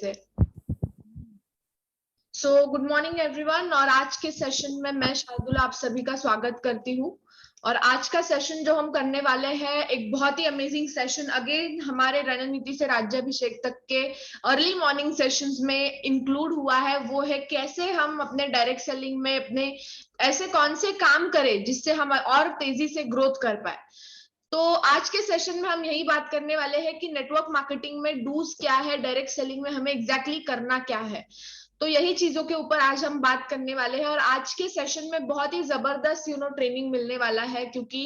से। Good morning everyone. और आज के सेशन में मैं शार्दुल आप सभी का स्वागत करती हूँ। और आज का सेशन जो हम करने वाले हैं एक बहुत ही अमेजिंग सेशन अगेन हमारे रणनीति से राज्याभिषेक तक के अर्ली मॉर्निंग सेशंस में इंक्लूड हुआ है। वो है कैसे हम अपने डायरेक्ट सेलिंग में अपने ऐसे कौन से काम करें जिससे हम और तेजी से ग्रोथ कर पाए। तो आज के सेशन में हम यही बात करने वाले हैं कि नेटवर्क मार्केटिंग में डूज क्या है, डायरेक्ट सेलिंग में हमें एग्जैक्टली करना क्या है। तो यही चीजों के ऊपर आज हम बात करने वाले हैं। और आज के सेशन में बहुत ही जबरदस्त ट्रेनिंग मिलने वाला है, क्योंकि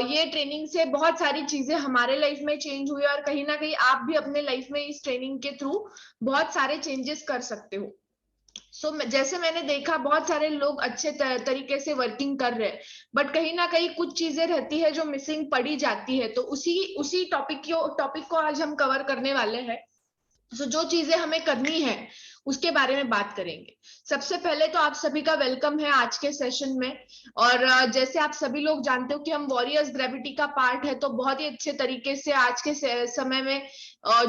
ये ट्रेनिंग से बहुत सारी चीजें हमारे लाइफ में चेंज हुई और कहीं ना कहीं आप भी अपने लाइफ में इस ट्रेनिंग के थ्रू बहुत सारे चेंजेस कर सकते हो। जैसे मैंने देखा बहुत सारे लोग अच्छे तरीके से वर्किंग कर रहे हैं, बट कहीं ना कहीं कुछ चीजें रहती है जो मिसिंग पड़ी जाती है। तो उसी उसी टॉपिक को आज हम कवर करने वाले हैं। जो चीजें हमें करनी है उसके बारे में बात करेंगे। सबसे पहले तो आप सभी का वेलकम है आज के सेशन में। और जैसे आप सभी लोग जानते हो कि हम वॉरियर्स ग्रेविटी का पार्ट है, तो बहुत ही अच्छे तरीके से आज के समय में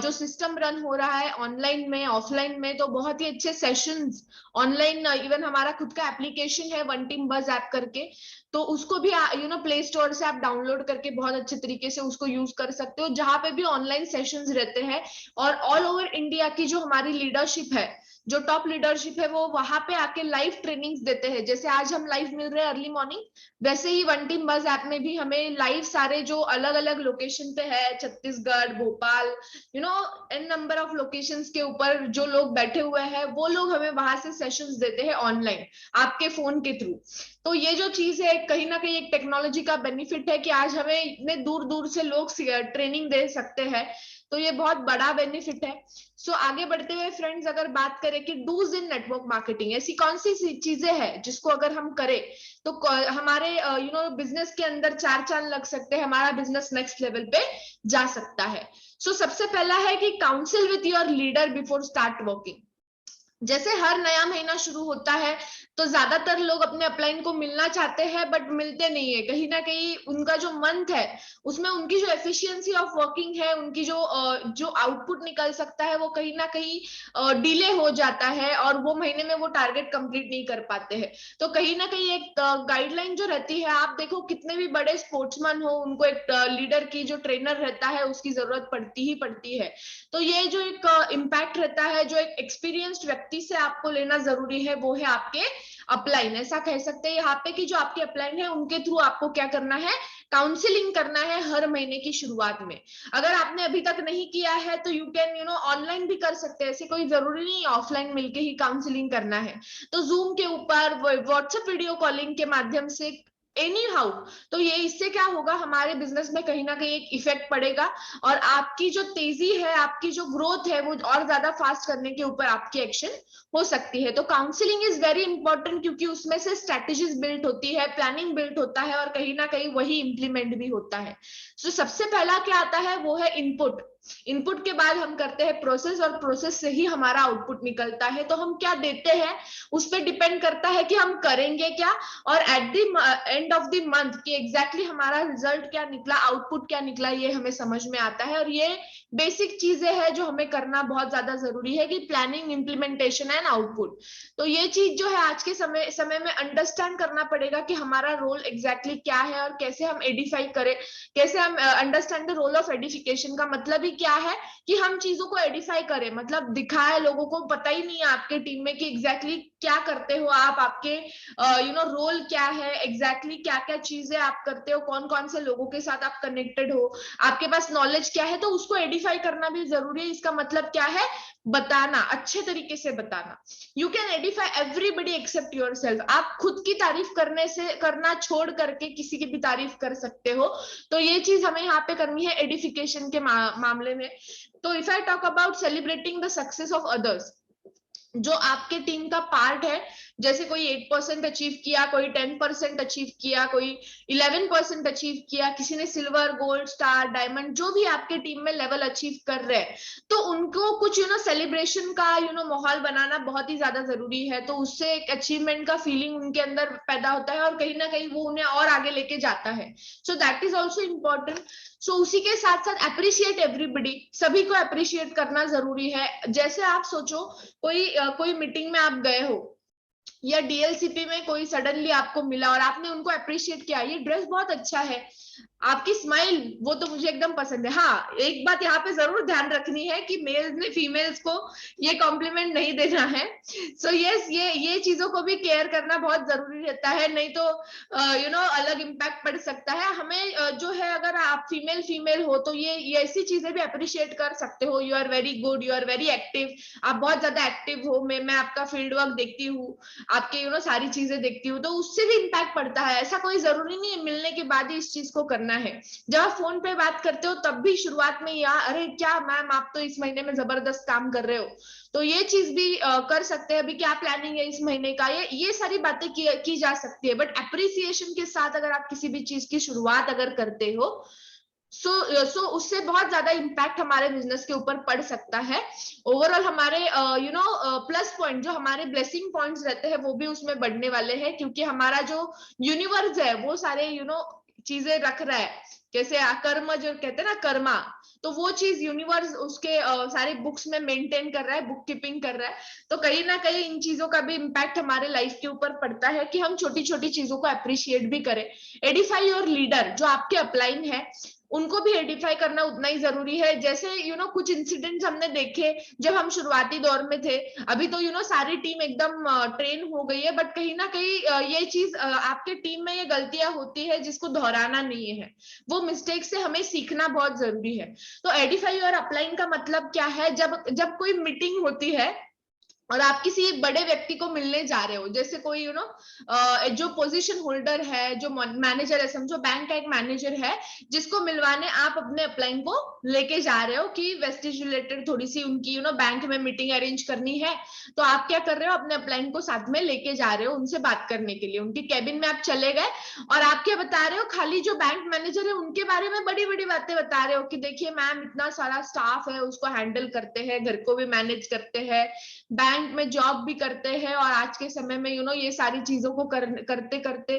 जो सिस्टम रन हो रहा है ऑनलाइन में ऑफलाइन में, तो बहुत ही अच्छे सेशंस ऑनलाइन। इवन हमारा खुद का एप्लीकेशन है वन टीम बज ऐप करके, तो उसको भी प्ले स्टोर से आप डाउनलोड करके बहुत अच्छे तरीके से उसको यूज कर सकते हो, जहां पे भी ऑनलाइन सेशंस रहते हैं। और ऑल ओवर इंडिया की जो हमारी लीडरशिप है, जो टॉप लीडरशिप है, वो वहां पे आके लाइव ट्रेनिंग्स देते हैं। जैसे आज हम लाइव मिल रहे हैं अर्ली मॉर्निंग, वैसे ही वन टीम बज ऐप में भी हमें लाइव सारे जो अलग अलग लोकेशन पे है, Chhattisgarh, Bhopal, n number of locations के ऊपर जो लोग बैठे हुए हैं, वो लोग हमें वहां से सेशंस देते हैं ऑनलाइन आपके फोन के थ्रू। तो ये जो चीज है कहीं ना कहीं एक टेक्नोलॉजी का बेनिफिट है कि आज हमें इतने दूर दूर से लोग ट्रेनिंग दे सकते हैं। तो ये बहुत बड़ा बेनिफिट है। आगे बढ़ते हुए फ्रेंड्स, अगर बात करें कि डूज इन नेटवर्क मार्केटिंग, ऐसी कौन सी चीजें हैं जिसको अगर हम करें तो हमारे बिजनेस के अंदर चार चांद लग सकते हैं, हमारा बिजनेस नेक्स्ट लेवल पे जा सकता है। सबसे पहला है कि council with your leader before start working. जैसे हर नया महीना शुरू होता है तो ज्यादातर लोग अपने अपलाइन को मिलना चाहते हैं, बट मिलते नहीं है। कहीं ना कहीं उनका जो मंथ है उसमें उनकी जो एफिशिएंसी ऑफ वर्किंग है, उनकी जो आउटपुट निकल सकता है, वो कहीं ना कहीं डिले हो जाता है और वो महीने में वो टारगेट कंप्लीट नहीं कर पाते हैं। तो कहीं ना कहीं एक गाइडलाइन जो रहती है, आप देखो कितने भी बड़े स्पोर्ट्समैन हो, उनको एक लीडर की जो ट्रेनर रहता है उसकी जरूरत पड़ती ही पड़ती है। तो ये जो एक इम्पैक्ट रहता है, जो एक एक्सपीरियंस्ड व्यक्ति से आपको लेना जरूरी है, वो है आपके अपलाइन। ऐसा कह सकते हैं यहाँ पे कि जो आपके अपलाइन है उनके थ्रू आपको क्या करना है, काउंसलिंग करना है हर महीने की शुरुआत में। अगर आपने अभी तक नहीं किया है तो यू कैन ऑनलाइन भी कर सकते हैं, ऐसे कोई जरूरी नहीं ऑफलाइन मिलके ही काउंसलिंग करना है। तो जूम के ऊपर, व्हाट्सएप वीडियो कॉलिंग के माध्यम से, एनी हाउ। तो ये इससे क्या होगा, हमारे बिजनेस में कहीं ना कहीं एक इफेक्ट पड़ेगा और आपकी जो तेजी है, आपकी जो ग्रोथ है, वो और ज्यादा फास्ट करने के ऊपर आपकी एक्शन हो सकती है। तो काउंसलिंग इज वेरी इंपॉर्टेंट, क्योंकि उसमें से स्ट्रेटेजीज बिल्ड होती है, प्लानिंग बिल्ड होता है और कहीं ना कहीं वही इंप्लीमेंट भी होता है। सबसे पहला क्या आता है वो है इनपुट। इनपुट के बाद हम करते हैं प्रोसेस, और प्रोसेस से ही हमारा आउटपुट निकलता है। तो हम क्या देते हैं उस पर डिपेंड करता है कि हम करेंगे क्या, और eight the end of the month कि एग्जैक्टली हमारा रिजल्ट क्या निकला, आउटपुट क्या निकला, ये हमें समझ में आता है। और ये बेसिक चीजें हैं जो हमें करना बहुत ज्यादा जरूरी है, कि प्लानिंग, इंप्लीमेंटेशन एंड आउटपुट। तो ये चीज जो है आज के समय में अंडरस्टैंड करना पड़ेगा कि हमारा रोल एग्जैक्टली क्या है और कैसे हम एडिफाई करें, कैसे हम understand the role of edification. का मतलब ही क्या है कि हम चीजों को एडिफाई करें, मतलब दिखाए, लोगों को पता ही नहीं है आपके टीम में कि एग्जैक्टली क्या करते हो आप, आपके रोल क्या है, एग्जैक्टली क्या क्या चीजें आप करते हो, कौन कौन से लोगों के साथ आप कनेक्टेड हो, आपके पास नॉलेज क्या है। तो उसको एडिफाई करना भी जरूरी है। इसका मतलब क्या है, बताना, अच्छे तरीके से बताना। You can edify everybody except yourself. आप खुद की तारीफ करना छोड़ करके किसी की भी तारीफ कर सकते हो। तो ये चीज हमें यहाँ पे करनी है एडिफिकेशन के मामले में। तो if I talk about celebrating the success of others, जो आपके टीम का पार्ट है, जैसे कोई 8% अचीव किया, कोई 10% अचीव किया, कोई 11% अचीव किया, किसी ने सिल्वर, गोल्ड, स्टार, डायमंड, जो भी आपके टीम में लेवल अचीव कर रहे हैं, तो उनको कुछ सेलिब्रेशन का माहौल बनाना बहुत ही ज्यादा जरूरी है। तो उससे एक अचीवमेंट का फीलिंग उनके अंदर पैदा होता है और कहीं ना कहीं वो उन्हें और आगे लेके जाता है। So that is also important. सो उसी के साथ साथ अप्रिशिएट एवरीबडी, सभी को अप्रिशिएट करना जरूरी है। जैसे आप सोचो, कोई मीटिंग में आप गए हो या डीएलसीपी में कोई सडनली आपको मिला और आपने उनको अप्रिशिएट किया, ये ड्रेस बहुत अच्छा है, आपकी स्माइल वो तो मुझे एकदम पसंद है। हाँ, एक बात यहाँ पे जरूर ध्यान रखनी है कि मेल्स ने फीमेल्स को ये कॉम्प्लीमेंट नहीं देना है। सो यस, ये चीजों को भी केयर करना बहुत जरूरी रहता है, नहीं तो अलग इम्पैक्ट पड़ सकता है हमें। जो है, अगर आप फीमेल फीमेल हो तो ये ऐसी चीजें भी अप्रिशिएट कर सकते हो। You are very good, you are very active, आप बहुत ज्यादा एक्टिव हो, मैं आपका फील्ड वर्क देखती हूँ, आपके सारी चीजें देखती हूँ, तो उससे भी इम्पैक्ट पड़ता है। ऐसा कोई जरूरी नहीं है मिलने के बाद ही इस चीज को करना है। जब आप फोन पे बात करते हो तब भी शुरुआत में या अरे क्या मैम, आप तो इस महीने में जबरदस्त काम कर रहे हो, तो ये चीज भी कर सकते हैं। अभी क्या प्लानिंग है इस महीने का, ये सारी बातें की जा सकती है। बट अप्रिसिएशन के साथ अगर आप किसी भी चीज की शुरुआत अगर करते हो, सो उससे बहुत ज्यादा इम्पैक्ट हमारे बिजनेस के ऊपर पड़ सकता है। ओवरऑल हमारे प्लस पॉइंट, जो हमारे ब्लेसिंग पॉइंट्स रहते हैं, वो भी उसमें बढ़ने वाले हैं, क्योंकि हमारा जो यूनिवर्स है वो सारे चीजें रख रहा है। जैसे कर्म जो कहते हैं ना, कर्मा, तो वो चीज यूनिवर्स उसके सारे बुक्स में मेंटेन कर रहा है, बुक कीपिंग कर रहा है। तो कहीं ना कहीं इन चीजों का भी इम्पैक्ट हमारे लाइफ के ऊपर पड़ता है कि हम छोटी छोटी चीजों को अप्रिशिएट भी करें। एडिफाई योर लीडर, जो आपके अपलाइन है उनको भी आइडेंटिफाई करना उतना ही जरूरी है। जैसे कुछ इंसिडेंट्स हमने देखे जब हम शुरुआती दौर में थे। अभी तो सारी टीम एकदम ट्रेन हो गई है, बट कहीं ना कहीं ये चीज आपके टीम में ये गलतियां होती है जिसको दोहराना नहीं है, वो मिस्टेक से हमें सीखना बहुत जरूरी है। तो आइडेंटिफाई और अपलाइन का मतलब क्या है, जब जब कोई मीटिंग होती है और आप किसी एक बड़े व्यक्ति को मिलने जा रहे हो, जैसे कोई जो पोजीशन होल्डर है, जो मैनेजर है, समझो बैंक का एक मैनेजर है, जिसको मिलवाने आप अपने अपलाइन को लेके जा रहे हो कि वेस्टेज रिलेटेड थोड़ी सी उनकी बैंक में मीटिंग अरेंज करनी है। तो आप क्या कर रहे हो, अपने अपलाइन को साथ में लेके जा रहे हो उनसे बात करने के लिए, उनकी कैबिन में आप चले गए और आप क्या बता रहे हो, खाली जो बैंक मैनेजर है उनके बारे में बड़ी बड़ी बातें बता रहे हो कि देखिए मैम, इतना सारा स्टाफ है, उसको हैंडल करते हैं, घर को भी मैनेज करते हैं, बैंक में जॉब भी करते हैं, और आज के समय में ये सारी चीजों को करते करते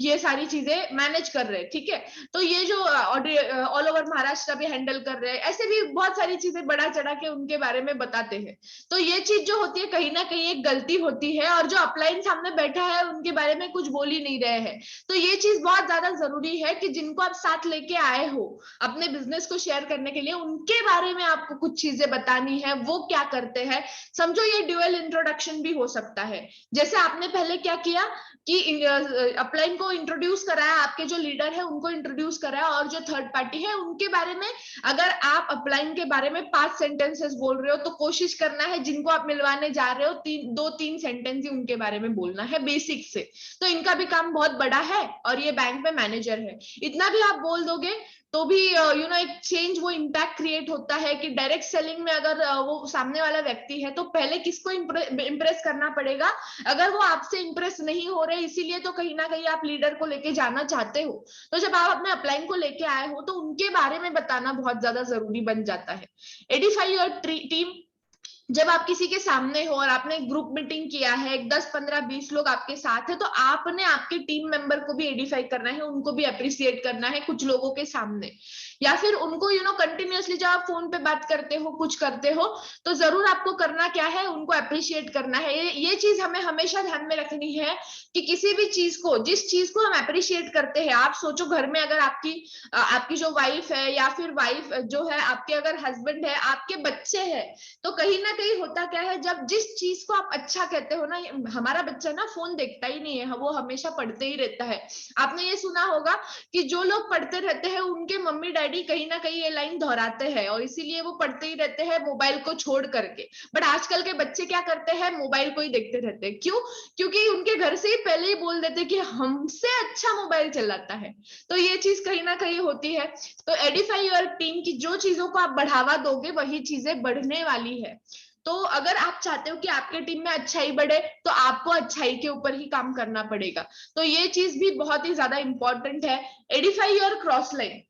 ये सारी चीजें मैनेज कर रहे हैं। ठीक है, तो ये जो ऑल ओवर महाराष्ट्र भी हैंडल कर रहे हैं, ऐसे भी बहुत सारी चीजें बढ़ा चढ़ा के उनके बारे में बताते हैं। तो ये चीज जो होती है कहीं ना कहीं एक गलती होती है, और जो अपलाइन सामने बैठा है उनके बारे में कुछ बोल ही नहीं रहे हैं। तो ये चीज बहुत ज्यादा जरूरी है कि जिनको आप साथ लेके आए हो अपने बिजनेस को शेयर करने के लिए, उनके बारे में आपको कुछ चीजें बतानी है, वो क्या करते हैं। समझो ये ड्यूअल इंट्रोडक्शन भी हो सकता है। जैसे आपने पहले क्या किया कि अपलाइन को इंट्रोड्यूस कराया, आपके जो लीडर है उनको इंट्रोड्यूस कराया, और जो थर्ड पार्टी है उनके बारे में अगर आप अपलाइन के बारे में 5 सेंटेंसेस बोल रहे हो, तो कोशिश करना है जिनको आप मिलवाने जा रहे हो 2-3 सेंटेंस ही उनके बारे में बोलना है बेसिक से। तो इनका भी काम बहुत बड़ा है और ये बैंक में मैनेजर है, इतना भी आप बोल दोगे तो भी एक चेंज, वो इम्पैक्ट क्रिएट होता है कि डायरेक्ट सेलिंग में अगर वो सामने वाला व्यक्ति है तो पहले किसको इम्प्रेस करना पड़ेगा। अगर वो आपसे इम्प्रेस नहीं हो रहे, इसीलिए तो कहीं ना कहीं आप लीडर को लेके जाना चाहते हो, तो जब आप अपने अपलाइन को लेके आए हो तो उनके बारे में बताना बहुत ज्यादा जरूरी बन जाता है। एडिफाई योर टीम, जब आप किसी के सामने हो और आपने ग्रुप मीटिंग किया है, 10-15-20 लोग आपके साथ है, तो आपने आपके टीम मेंबर को भी एडिफाई करना है, उनको भी अप्रिसिएट करना है कुछ लोगों के सामने, या फिर उनको कंटिन्यूअसली जब आप फोन पे बात करते हो, कुछ करते हो, तो जरूर आपको करना क्या है, उनको अप्रिशिएट करना है। ये चीज हमें हमेशा ध्यान में रखनी है कि किसी भी चीज को, जिस चीज को हम अप्रिशिएट करते हैं, आप सोचो घर में अगर आपकी जो वाइफ है, या फिर वाइफ जो है आपके, अगर हस्बैंड है, आपके बच्चे हैं, तो कहीं ना कहीं होता क्या है, जब जिस चीज को आप अच्छा कहते हो ना, हमारा बच्चा ना फोन देखता ही नहीं है, वो हमेशा पढ़ते ही रहता है। आपने ये सुना होगा कि जो लोग पढ़ते रहते हैं उनके मम्मी डैडी कहीं ना कहीं ये लाइन दोहराते हैं, और इसीलिए वो पढ़ते ही रहते हैं मोबाइल को छोड़ करके। बट आजकल के बच्चे क्या करते हैं, मोबाइल को ही देखते रहते हैं। क्यों? क्योंकि उनके घर से ही पहले ही बोल देते कि हमसे अच्छा मोबाइल चलाता है। तो ये चीज कहीं ना कहीं होती है। तो एडिफाई योर टीम की जो चीजों को आप बढ़ावा दोगे वही चीजें बढ़ने वाली है। तो अगर आप चाहते हो कि आपके टीम में अच्छाई बढ़े तो आपको अच्छाई के ऊपर ही काम करना पड़ेगा। तो ये चीज भी बहुत ही ज्यादा इंपॉर्टेंट है। एडिफाई योर क्रॉस लाइन,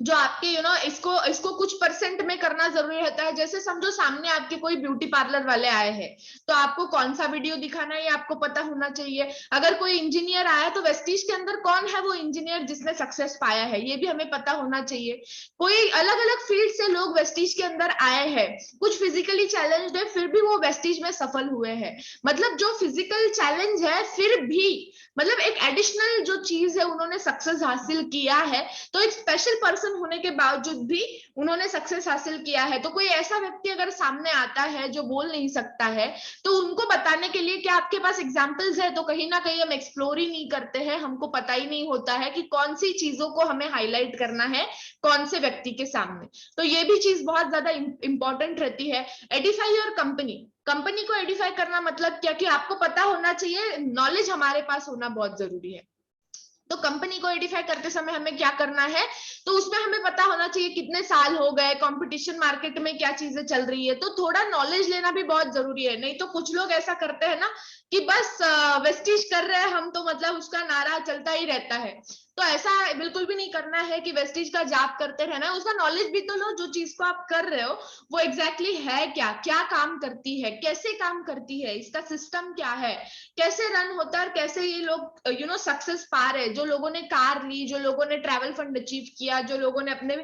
जो आपके इसको इसको कुछ परसेंट में करना जरूरी रहता है। जैसे समझो सामने आपके कोई ब्यूटी पार्लर वाले आए हैं, तो आपको कौन सा वीडियो दिखाना है ये आपको पता होना चाहिए। अगर कोई इंजीनियर आया तो वेस्टीज के अंदर कौन है वो इंजीनियर जिसने सक्सेस पाया है, ये भी हमें पता होना चाहिए। कोई अलग अलग फील्ड से लोग वेस्टीज के अंदर आए हैं, कुछ फिजिकली चैलेंज्ड है फिर भी वो वेस्टीज में सफल हुए हैं। मतलब जो फिजिकल चैलेंज है फिर भी मतलब एक एडिशनल जो चीज है उन्होंने सक्सेस हासिल किया है, तो एक स्पेशल पर्सन होने के बावजूद भी उन्होंने सक्सेस हासिल किया है। तो कोई ऐसा व्यक्ति अगर सामने आता है जो बोल नहीं सकता है, तो उनको बताने के लिए क्या आपके पास एग्जांपल्स है, तो कहीं ना कहीं हम एक्सप्लोर ही नहीं करते हैं, हमको पता ही नहीं होता है कि कौन सी चीजों को हमें हाईलाइट करना है कौन से व्यक्ति के सामने। तो ये भी चीज बहुत ज्यादा इंपॉर्टेंट रहती है। एडिफाई योर कंपनी, कंपनी को एडिफाई करना मतलब क्या कि आपको पता होना चाहिए, नॉलेज हमारे पास होना बहुत जरूरी है। तो कंपनी को एडिफाई करते समय हमें क्या करना है, तो उसमें हमें पता होना चाहिए कितने साल हो गए, कंपटीशन मार्केट में क्या चीजें चल रही है, तो थोड़ा नॉलेज लेना भी बहुत जरूरी है। नहीं तो कुछ लोग ऐसा करते हैं ना कि बस वेस्टीज कर रहे हैं हम तो मतलब उसका नारा चलता ही रहता है। तो ऐसा बिल्कुल भी नहीं करना है कि वेस्टीज का जाप करते रहना है, उसका नॉलेज भी तो लो। जो चीज को आप कर रहे हो वो एग्जैक्टली है क्या, क्या काम करती है, कैसे काम करती है, इसका सिस्टम क्या है, कैसे रन होता है और कैसे ये लोग सक्सेस पा रहे हैं। जो लोगों ने कार ली, जो लोगों ने ट्रैवल फंड अचीव किया, जो लोगों ने अपने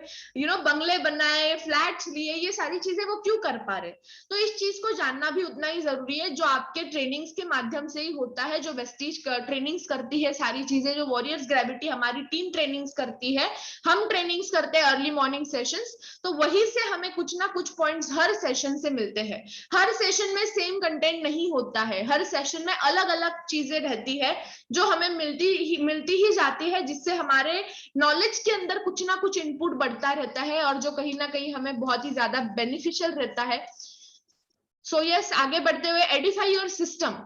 बंगले बनाए, फ्लैट्स लिए, ये सारी चीजें वो क्यों कर पा रहे। तो इस चीज को जानना भी उतना ही जरूरी है, जो आपके ट्रेनिंग्स के माध्यम से ही होता है। जो वेस्टीज ट्रेनिंग्स करती है सारी चीजें, जो वॉरियर्स ग्रेविटी हमारी टीम ट्रेनिंग्स करती है, हम ट्रेनिंग्स करते हैं अर्ली मॉर्निंग सेशंस, तो वही से हमें कुछ ना कुछ पॉइंट्स हर सेशन से मिलते हैं। हर सेशन में सेम कंटेंट नहीं होता है, हर सेशन में अलग अलग चीजें रहती है जो हमें मिलती ही जाती है, जिससे हमारे नॉलेज के अंदर कुछ ना कुछ इनपुट बढ़ता रहता है और जो कहीं ना कहीं हमें बहुत ही ज्यादा बेनिफिशियल रहता है। सो यस, आगे बढ़ते हुए एडिफाई योर सिस्टम,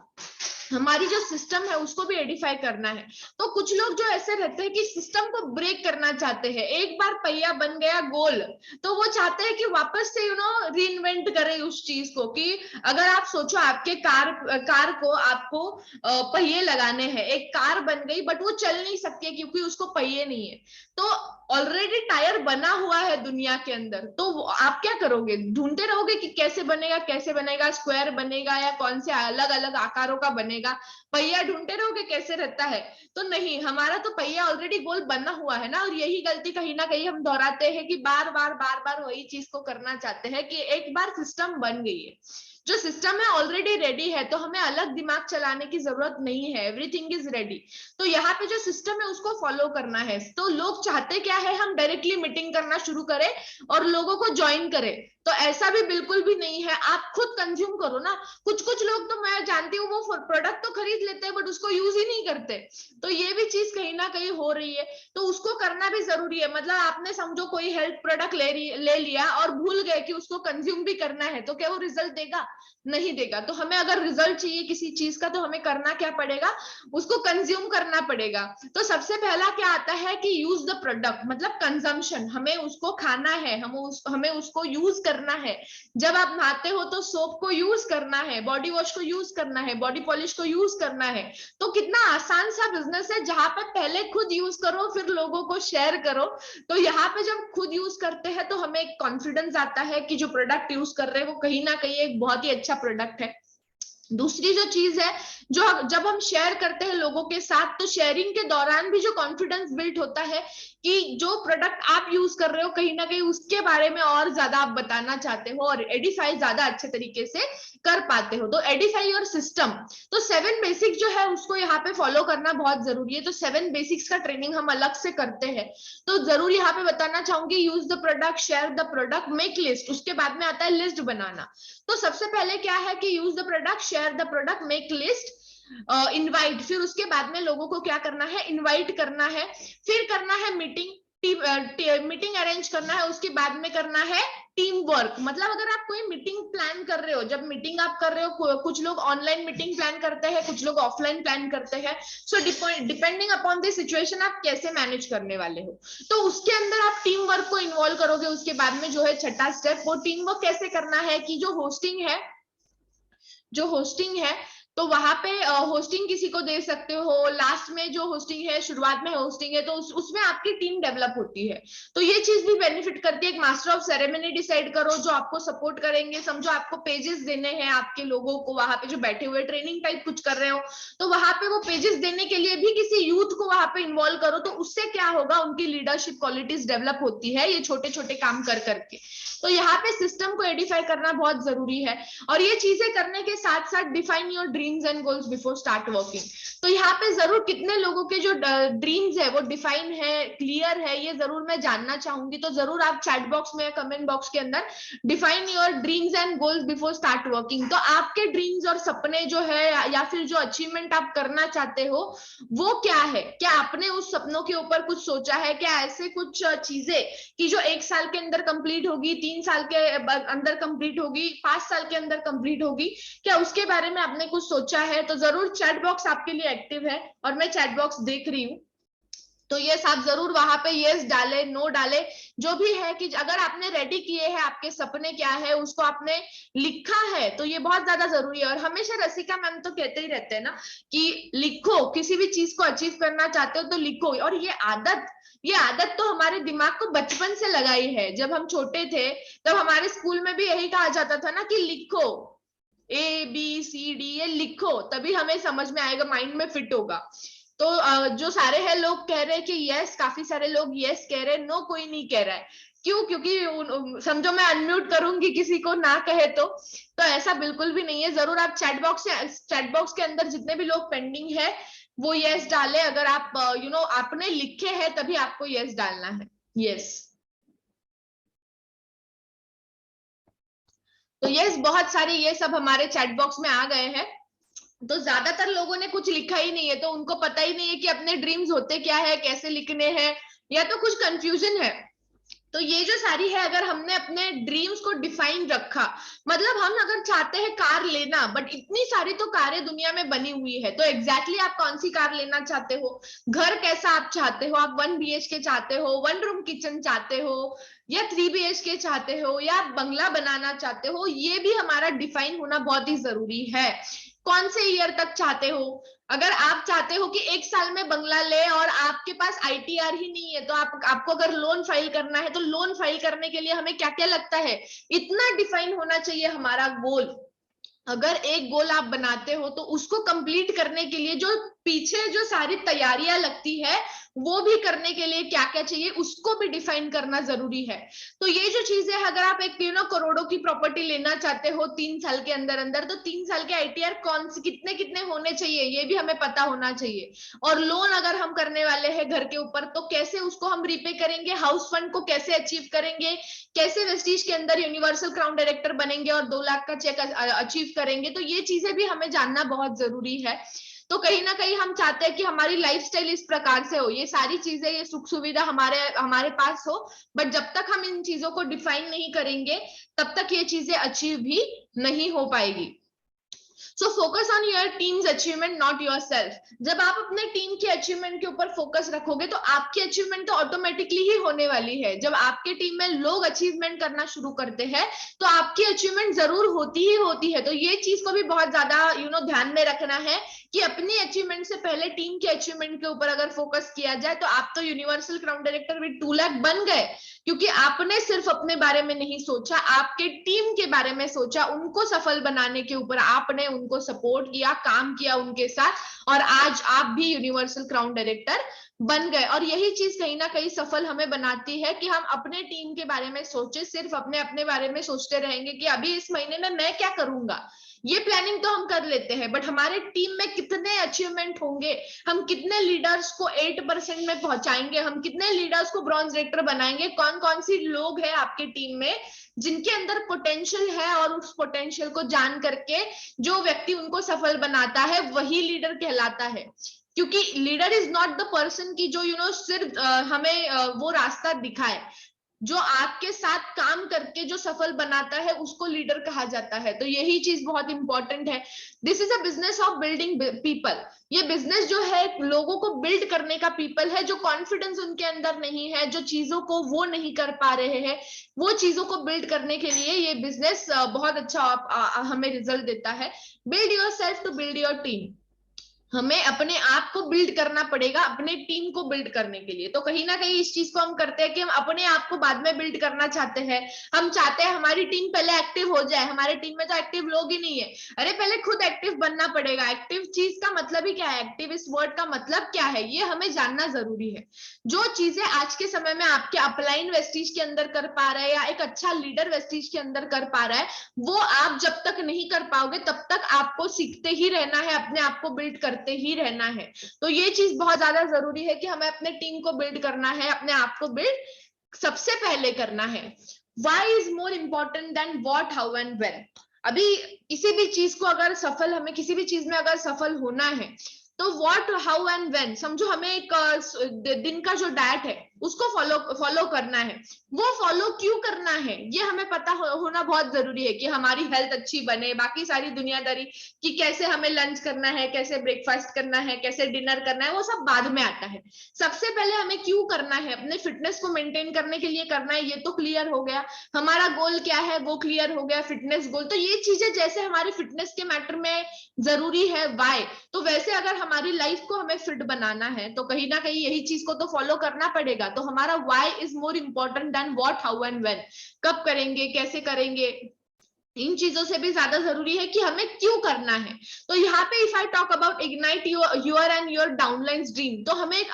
हमारी जो सिस्टम है उसको भी एडिफाई करना है। तो कुछ लोग जो ऐसे रहते हैं कि सिस्टम को ब्रेक करना चाहते हैं, एक बार पहिया बन गया गोल तो वो चाहते हैं कि वापस से रीइन्वेंट करें उस चीज को। कि अगर आप सोचो आपके कार को आपको पहिए लगाने हैं, एक कार बन गई बट वो चल नहीं सकती है क्योंकि उसको पहिए नहीं है। तो ऑलरेडी टायर बना हुआ है दुनिया के अंदर, तो आप क्या करोगे, ढूंढते रहोगे कि कैसे बनेगा, कैसे बनेगा, स्क्वायर बनेगा या कौन से अलग अलग आकारों का बनेगा, पहिया ढूंढते रहोगे कैसे रहता है। तो नहीं, हमारा तो पहिया ऑलरेडी गोल बना हुआ है ना। और यही गलती कहीं ना कहीं हम दोहराते हैं कि बार बार वही चीज को करना चाहते हैं कि एक बार सिस्टम बन गई है, जो सिस्टम है ऑलरेडी रेडी है, तो हमें अलग दिमाग चलाने की जरूरत नहीं है, एवरीथिंग इज रेडी। तो यहाँ पे जो सिस्टम है उसको फॉलो करना है। तो लोग चाहते क्या है, हम डायरेक्टली मीटिंग करना शुरू करें और लोगों को ज्वाइन करें, तो ऐसा भी बिल्कुल भी नहीं है। आप खुद कंज्यूम करो ना। कुछ कुछ लोग तो मैं जानती हूँ वो प्रोडक्ट तो खरीद लेते हैं बट उसको यूज ही नहीं करते, तो ये भी चीज कहीं ना कहीं हो रही है। तो उसको करना भी जरूरी है। मतलब आपने समझो कोई हेल्थ प्रोडक्ट ले लिया और भूल गए कि उसको कंज्यूम भी करना है, तो क्या वो रिजल्ट देगा? नहीं देगा। तो हमें अगर रिजल्ट चाहिए किसी चीज का तो हमें करना क्या पड़ेगा, उसको कंज्यूम करना पड़ेगा। तो सबसे पहला क्या आता है कि यूज द प्रोडक्ट, मतलब कंजम्पशन, हमें उसको खाना है, हमें उसको यूज करना है। जब आप नहाते हो तो सोप को यूज करना है, बॉडी वॉश को यूज करना है, बॉडी पॉलिश को यूज करना है। तो कितना आसान सा बिजनेस है जहां पे पहले खुद यूज करो फिर लोगों को शेयर करो। तो यहाँ पे जब खुद यूज करते हैं तो हमें एक कॉन्फिडेंस आता है कि जो प्रोडक्ट यूज कर रहे हैं वो कहीं ना कहीं एक बहुत ही अच्छा प्रोडक्ट है। दूसरी जो चीज है, जो जब हम शेयर करते हैं लोगों के साथ, तो शेयरिंग के दौरान भी जो कॉन्फिडेंस बिल्ड होता है कि जो प्रोडक्ट आप यूज कर रहे हो कहीं ना कहीं उसके बारे में और ज्यादा आप बताना चाहते हो और एडिफाई ज्यादा अच्छे तरीके से कर पाते हो। तो एडिफाई योर सिस्टम, तो 7 बेसिक जो है उसको यहाँ पे फॉलो करना बहुत जरूरी है। तो 7 बेसिक्स का ट्रेनिंग हम अलग से करते हैं, तो जरूर यहाँ पे बताना चाहूंगी। Use the product, share the product, make list, उसके बाद में आता है लिस्ट बनाना। तो सबसे पहले क्या है कि use the product, share the product, make list, invite, फिर उसके बाद में लोगों को क्या करना है, इनवाइट करना है। फिर करना है मीटिंग, मीटिंग अरेंज करना है। उसके बाद में करना है टीम वर्क, मतलब अगर आप कोई मीटिंग प्लान कर रहे हो, जब मीटिंग आप कर रहे हो, कुछ लोग ऑनलाइन मीटिंग प्लान करते हैं, कुछ लोग ऑफलाइन प्लान करते हैं, so depending upon the situation आप कैसे मैनेज करने वाले हो, तो उसके अंदर आप टीम वर्क को इन्वॉल्व करोगे। उसके बाद में जो है छठा स्टेप, वो टीम वर्क कैसे करना है कि जो होस्टिंग है तो वहां पे होस्टिंग किसी को दे सकते हो, लास्ट में जो होस्टिंग है, शुरुआत में होस्टिंग है, तो उसमें आपकी टीम डेवलप होती है। तो ये चीज भी बेनिफिट करती है। एक मास्टर ऑफ सेरेमनी डिसाइड करो जो आपको सपोर्ट करेंगे। समझो आपको पेजेस देने हैं आपके लोगों को, वहां पे जो बैठे हुए ट्रेनिंग टाइप कुछ कर रहे हो, तो वहां पे वो पेजेस देने के लिए भी किसी यूथ को वहां पे इन्वॉल्व करो, तो उससे क्या होगा, उनकी लीडरशिप क्वालिटीज डेवलप होती है, ये छोटे छोटे काम कर करके। तो यहाँ पे सिस्टम को एडिफाई करना बहुत जरूरी है। और ये चीजें करने के साथ साथ define your dreams and goals before start working. तो यहाँ पे जरूर कितने लोगों के जो ड्रीम्स है वो डिफाइन है, क्लियर है, ये जरूर मैं जानना चाहूंगी। तो जरूर आप चैट बॉक्स में, कमेंट बॉक्स के अंदर define your dreams and goals before start working. तो आपके ड्रीम्स और सपने जो है, या फिर जो अचीवमेंट आप करना चाहते हो वो क्या है, क्या आपने उस सपनों के ऊपर कुछ सोचा है, क्या ऐसे कुछ चीजें कि जो 1 साल के अंदर कंप्लीट होगी, 3 साल के अंदर कंप्लीट होगी, 5 साल के अंदर कंप्लीट होगी, क्या उसके बारे में आपने कुछ सोचा है? तो जरूर चैट बॉक्स आपके लिए एक्टिव है और मैं चैट बॉक्स देख रही हूँ। तो ये आप जरूर वहां पे यस डाले, नो डाले, जो भी है कि अगर आपने रेडी किए हैं, आपके सपने क्या है उसको आपने लिखा है, तो ये बहुत ज्यादा जरूरी है। और हमेशा रसिका मैम तो कहते ही रहते हैं ना कि लिखो, किसी भी चीज को अचीव करना चाहते हो तो लिखो। और ये आदत तो हमारे दिमाग को बचपन से लगाई है। जब हम छोटे थे तब हमारे स्कूल में भी यही कहा जाता था ना कि लिखो, ABCD, ये लिखो, तभी हमें समझ में आएगा, माइंड में फिट होगा। तो जो सारे हैं लोग कह रहे हैं कि यस, काफी सारे लोग यस कह रहे हैं, नो कोई नहीं कह रहा है। क्यों? क्योंकि समझो मैं अनम्यूट करूंगी किसी को ना कहे तो ऐसा बिल्कुल भी नहीं है। जरूर आप चैट बॉक्स के अंदर जितने भी लोग पेंडिंग है वो यस डाले। अगर आप आपने लिखे हैं तभी आपको यस डालना है। यस, तो यस, बहुत सारे ये सब हमारे चैट बॉक्स में आ गए हैं। तो ज्यादातर लोगों ने कुछ लिखा ही नहीं है, तो उनको पता ही नहीं है कि अपने ड्रीम्स होते क्या है, कैसे लिखने हैं, या तो कुछ कंफ्यूजन है। तो ये जो सारी है, अगर हमने अपने ड्रीम्स को डिफाइन रखा, मतलब हम अगर चाहते हैं कार लेना, बट इतनी सारी तो कारें दुनिया में बनी हुई है, तो एग्जैक्टली आप कौन सी कार लेना चाहते हो, घर कैसा आप चाहते हो, आप 1 BHK चाहते हो, 1 रूम किचन चाहते हो, या 3 BHK चाहते हो, या आप बंगला बनाना चाहते हो, ये भी हमारा डिफाइन होना बहुत ही जरूरी है। कौन से ईयर तक चाहते हो? अगर आप चाहते हो कि 1 साल में बंगला ले और आपके पास ITR ही नहीं है, तो आपको अगर लोन फाइल करना है, तो लोन फाइल करने के लिए हमें क्या क्या लगता है, इतना डिफाइन होना चाहिए हमारा गोल। अगर एक गोल आप बनाते हो तो उसको कंप्लीट करने के लिए जो पीछे जो सारी तैयारियां लगती है, वो भी करने के लिए क्या क्या चाहिए उसको भी डिफाइन करना जरूरी है। तो ये जो चीजें, अगर आप एक करोड़ों की प्रॉपर्टी लेना चाहते हो 3 साल के अंदर अंदर, तो 3 साल के ITR कौन से कितने कितने होने चाहिए, ये भी हमें पता होना चाहिए। और लोन अगर हम करने वाले हैं घर के ऊपर, तो कैसे उसको हम रीपे करेंगे, हाउस फंड को कैसे अचीव करेंगे, कैसे वेस्टीज के अंदर यूनिवर्सल क्राउन डायरेक्टर बनेंगे और 2 लाख का चेक अचीव करेंगे, तो ये चीजें भी हमें जानना बहुत जरूरी है। तो कहीं ना कहीं हम चाहते हैं कि हमारी लाइफस्टाइल इस प्रकार से हो, ये सारी चीजें, ये सुख सुविधा हमारे हमारे पास हो, बट जब तक हम इन चीजों को डिफाइन नहीं करेंगे तब तक ये चीजें अचीव भी नहीं हो पाएगी। So focus on your teams achievement, not your self. जब आप अपने टीम के अचीवमेंट के ऊपर फोकस रखोगे तो आपकी अचीवमेंट तो ऑटोमेटिकली ही होने वाली है। जब आपके टीम में लोग अचीवमेंट करना शुरू करते हैं तो आपकी अचीवमेंट जरूर होती ही होती है। तो ये चीज को भी बहुत ज्यादा ध्यान में रखना है कि अपनी अचीवमेंट से पहले टीम के अचीवमेंट के ऊपर अगर फोकस किया जाए, तो आप तो universal crown director with 2 lakh बन गए, क्योंकि आपने सिर्फ अपने बारे में नहीं सोचा, आपके टीम के बारे में सोचा, उनको सफल बनाने के ऊपर आपने उनको सपोर्ट किया, काम किया उनके साथ, और आज आप भी यूनिवर्सल क्राउन डायरेक्टर बन गए। और यही चीज कहीं ना कहीं सफल हमें बनाती है कि हम अपने टीम के बारे में सोचे, सिर्फ अपने अपने बारे में सोचते रहेंगे कि अभी इस महीने में मैं क्या करूंगा, ये प्लानिंग तो हम कर लेते हैं, बट हमारे टीम में कितने अचीवमेंट होंगे, हम कितने लीडर्स को 8% में पहुंचाएंगे, हम कितने लीडर्स को ब्रॉन्ज डायरेक्टर बनाएंगे, कौन कौन सी लोग हैं आपके टीम में जिनके अंदर पोटेंशियल है, और उस पोटेंशियल को जान करके जो व्यक्ति उनको सफल बनाता है वही लीडर कहलाता है। क्योंकि leader is not the person की जो सिर्फ हमें वो रास्ता दिखाए। जो आपके साथ काम करके जो सफल बनाता है उसको लीडर कहा जाता है। तो यही चीज बहुत इंपॉर्टेंट है। This is a business of building people. ये बिजनेस जो है लोगों को बिल्ड करने का पीपल है, जो कॉन्फिडेंस उनके अंदर नहीं है, जो चीजों को वो नहीं कर पा रहे हैं, वो चीजों को बिल्ड करने के लिए ये बिजनेस बहुत अच्छा हमें रिजल्ट देता है। Build yourself to build your team. हमें अपने आप को बिल्ड करना पड़ेगा अपने टीम को बिल्ड करने के लिए। तो कहीं ना कहीं इस चीज को हम करते हैं कि हम अपने आप को बाद में बिल्ड करना चाहते हैं। हम चाहते हैं हमारी टीम पहले एक्टिव हो जाए। हमारे टीम में तो एक्टिव लोग ही नहीं है। अरे पहले खुद एक्टिव बनना पड़ेगा। एक्टिव चीज का मतलब ही क्या है, एक्टिव इस वर्ड का मतलब क्या है, ये हमें जानना जरूरी है। जो चीजें आज के समय में आपके अपलाइन वेस्टीज के अंदर कर पा रहे हैं या एक अच्छा लीडर वेस्टीज के अंदर कर पा रहा है, वो आप जब तक नहीं कर पाओगे तब तक आपको सीखते ही रहना है, अपने आप को बिल्ड करते ही रहना है। तो ये चीज बहुत ज्यादा जरूरी है कि हमें अपने टीम को बिल्ड करना है, अपने आप को बिल्ड सबसे पहले करना है। Why is more important than what, how and when. अभी किसी भी चीज को अगर सफल, हमें किसी भी चीज में अगर सफल होना है तो व्हाट, हाउ एंड व्हेन समझो। हमें एक दिन का जो डाइट है उसको फॉलो करना है। वो फॉलो क्यों करना है ये हमें पता होना बहुत जरूरी है कि हमारी हेल्थ अच्छी बने। बाकी सारी दुनियादारी कि कैसे हमें लंच करना है, कैसे ब्रेकफास्ट करना है, कैसे डिनर करना है, वो सब बाद में आता है। सबसे पहले हमें क्यों करना है, अपने फिटनेस को मेंटेन करने के लिए करना है, ये तो क्लियर हो गया। हमारा गोल क्या है वो क्लियर हो गया, फिटनेस गोल। तो ये चीजें जैसे हमारे फिटनेस के मैटर में जरूरी है वाई, तो वैसे अगर हमारी लाइफ को हमें फिट बनाना है तो कहीं ना कहीं यही चीज को तो फॉलो करना पड़ेगा। तो हमारा why is more important than what, how and when. कब करेंगे, कैसे करेंगे, इन चीजों से भी ज्यादा जरूरी है कि हमें क्यों करना है। तो यहाँ पे if I talk about ignite your and your downline dream, तो हमें एक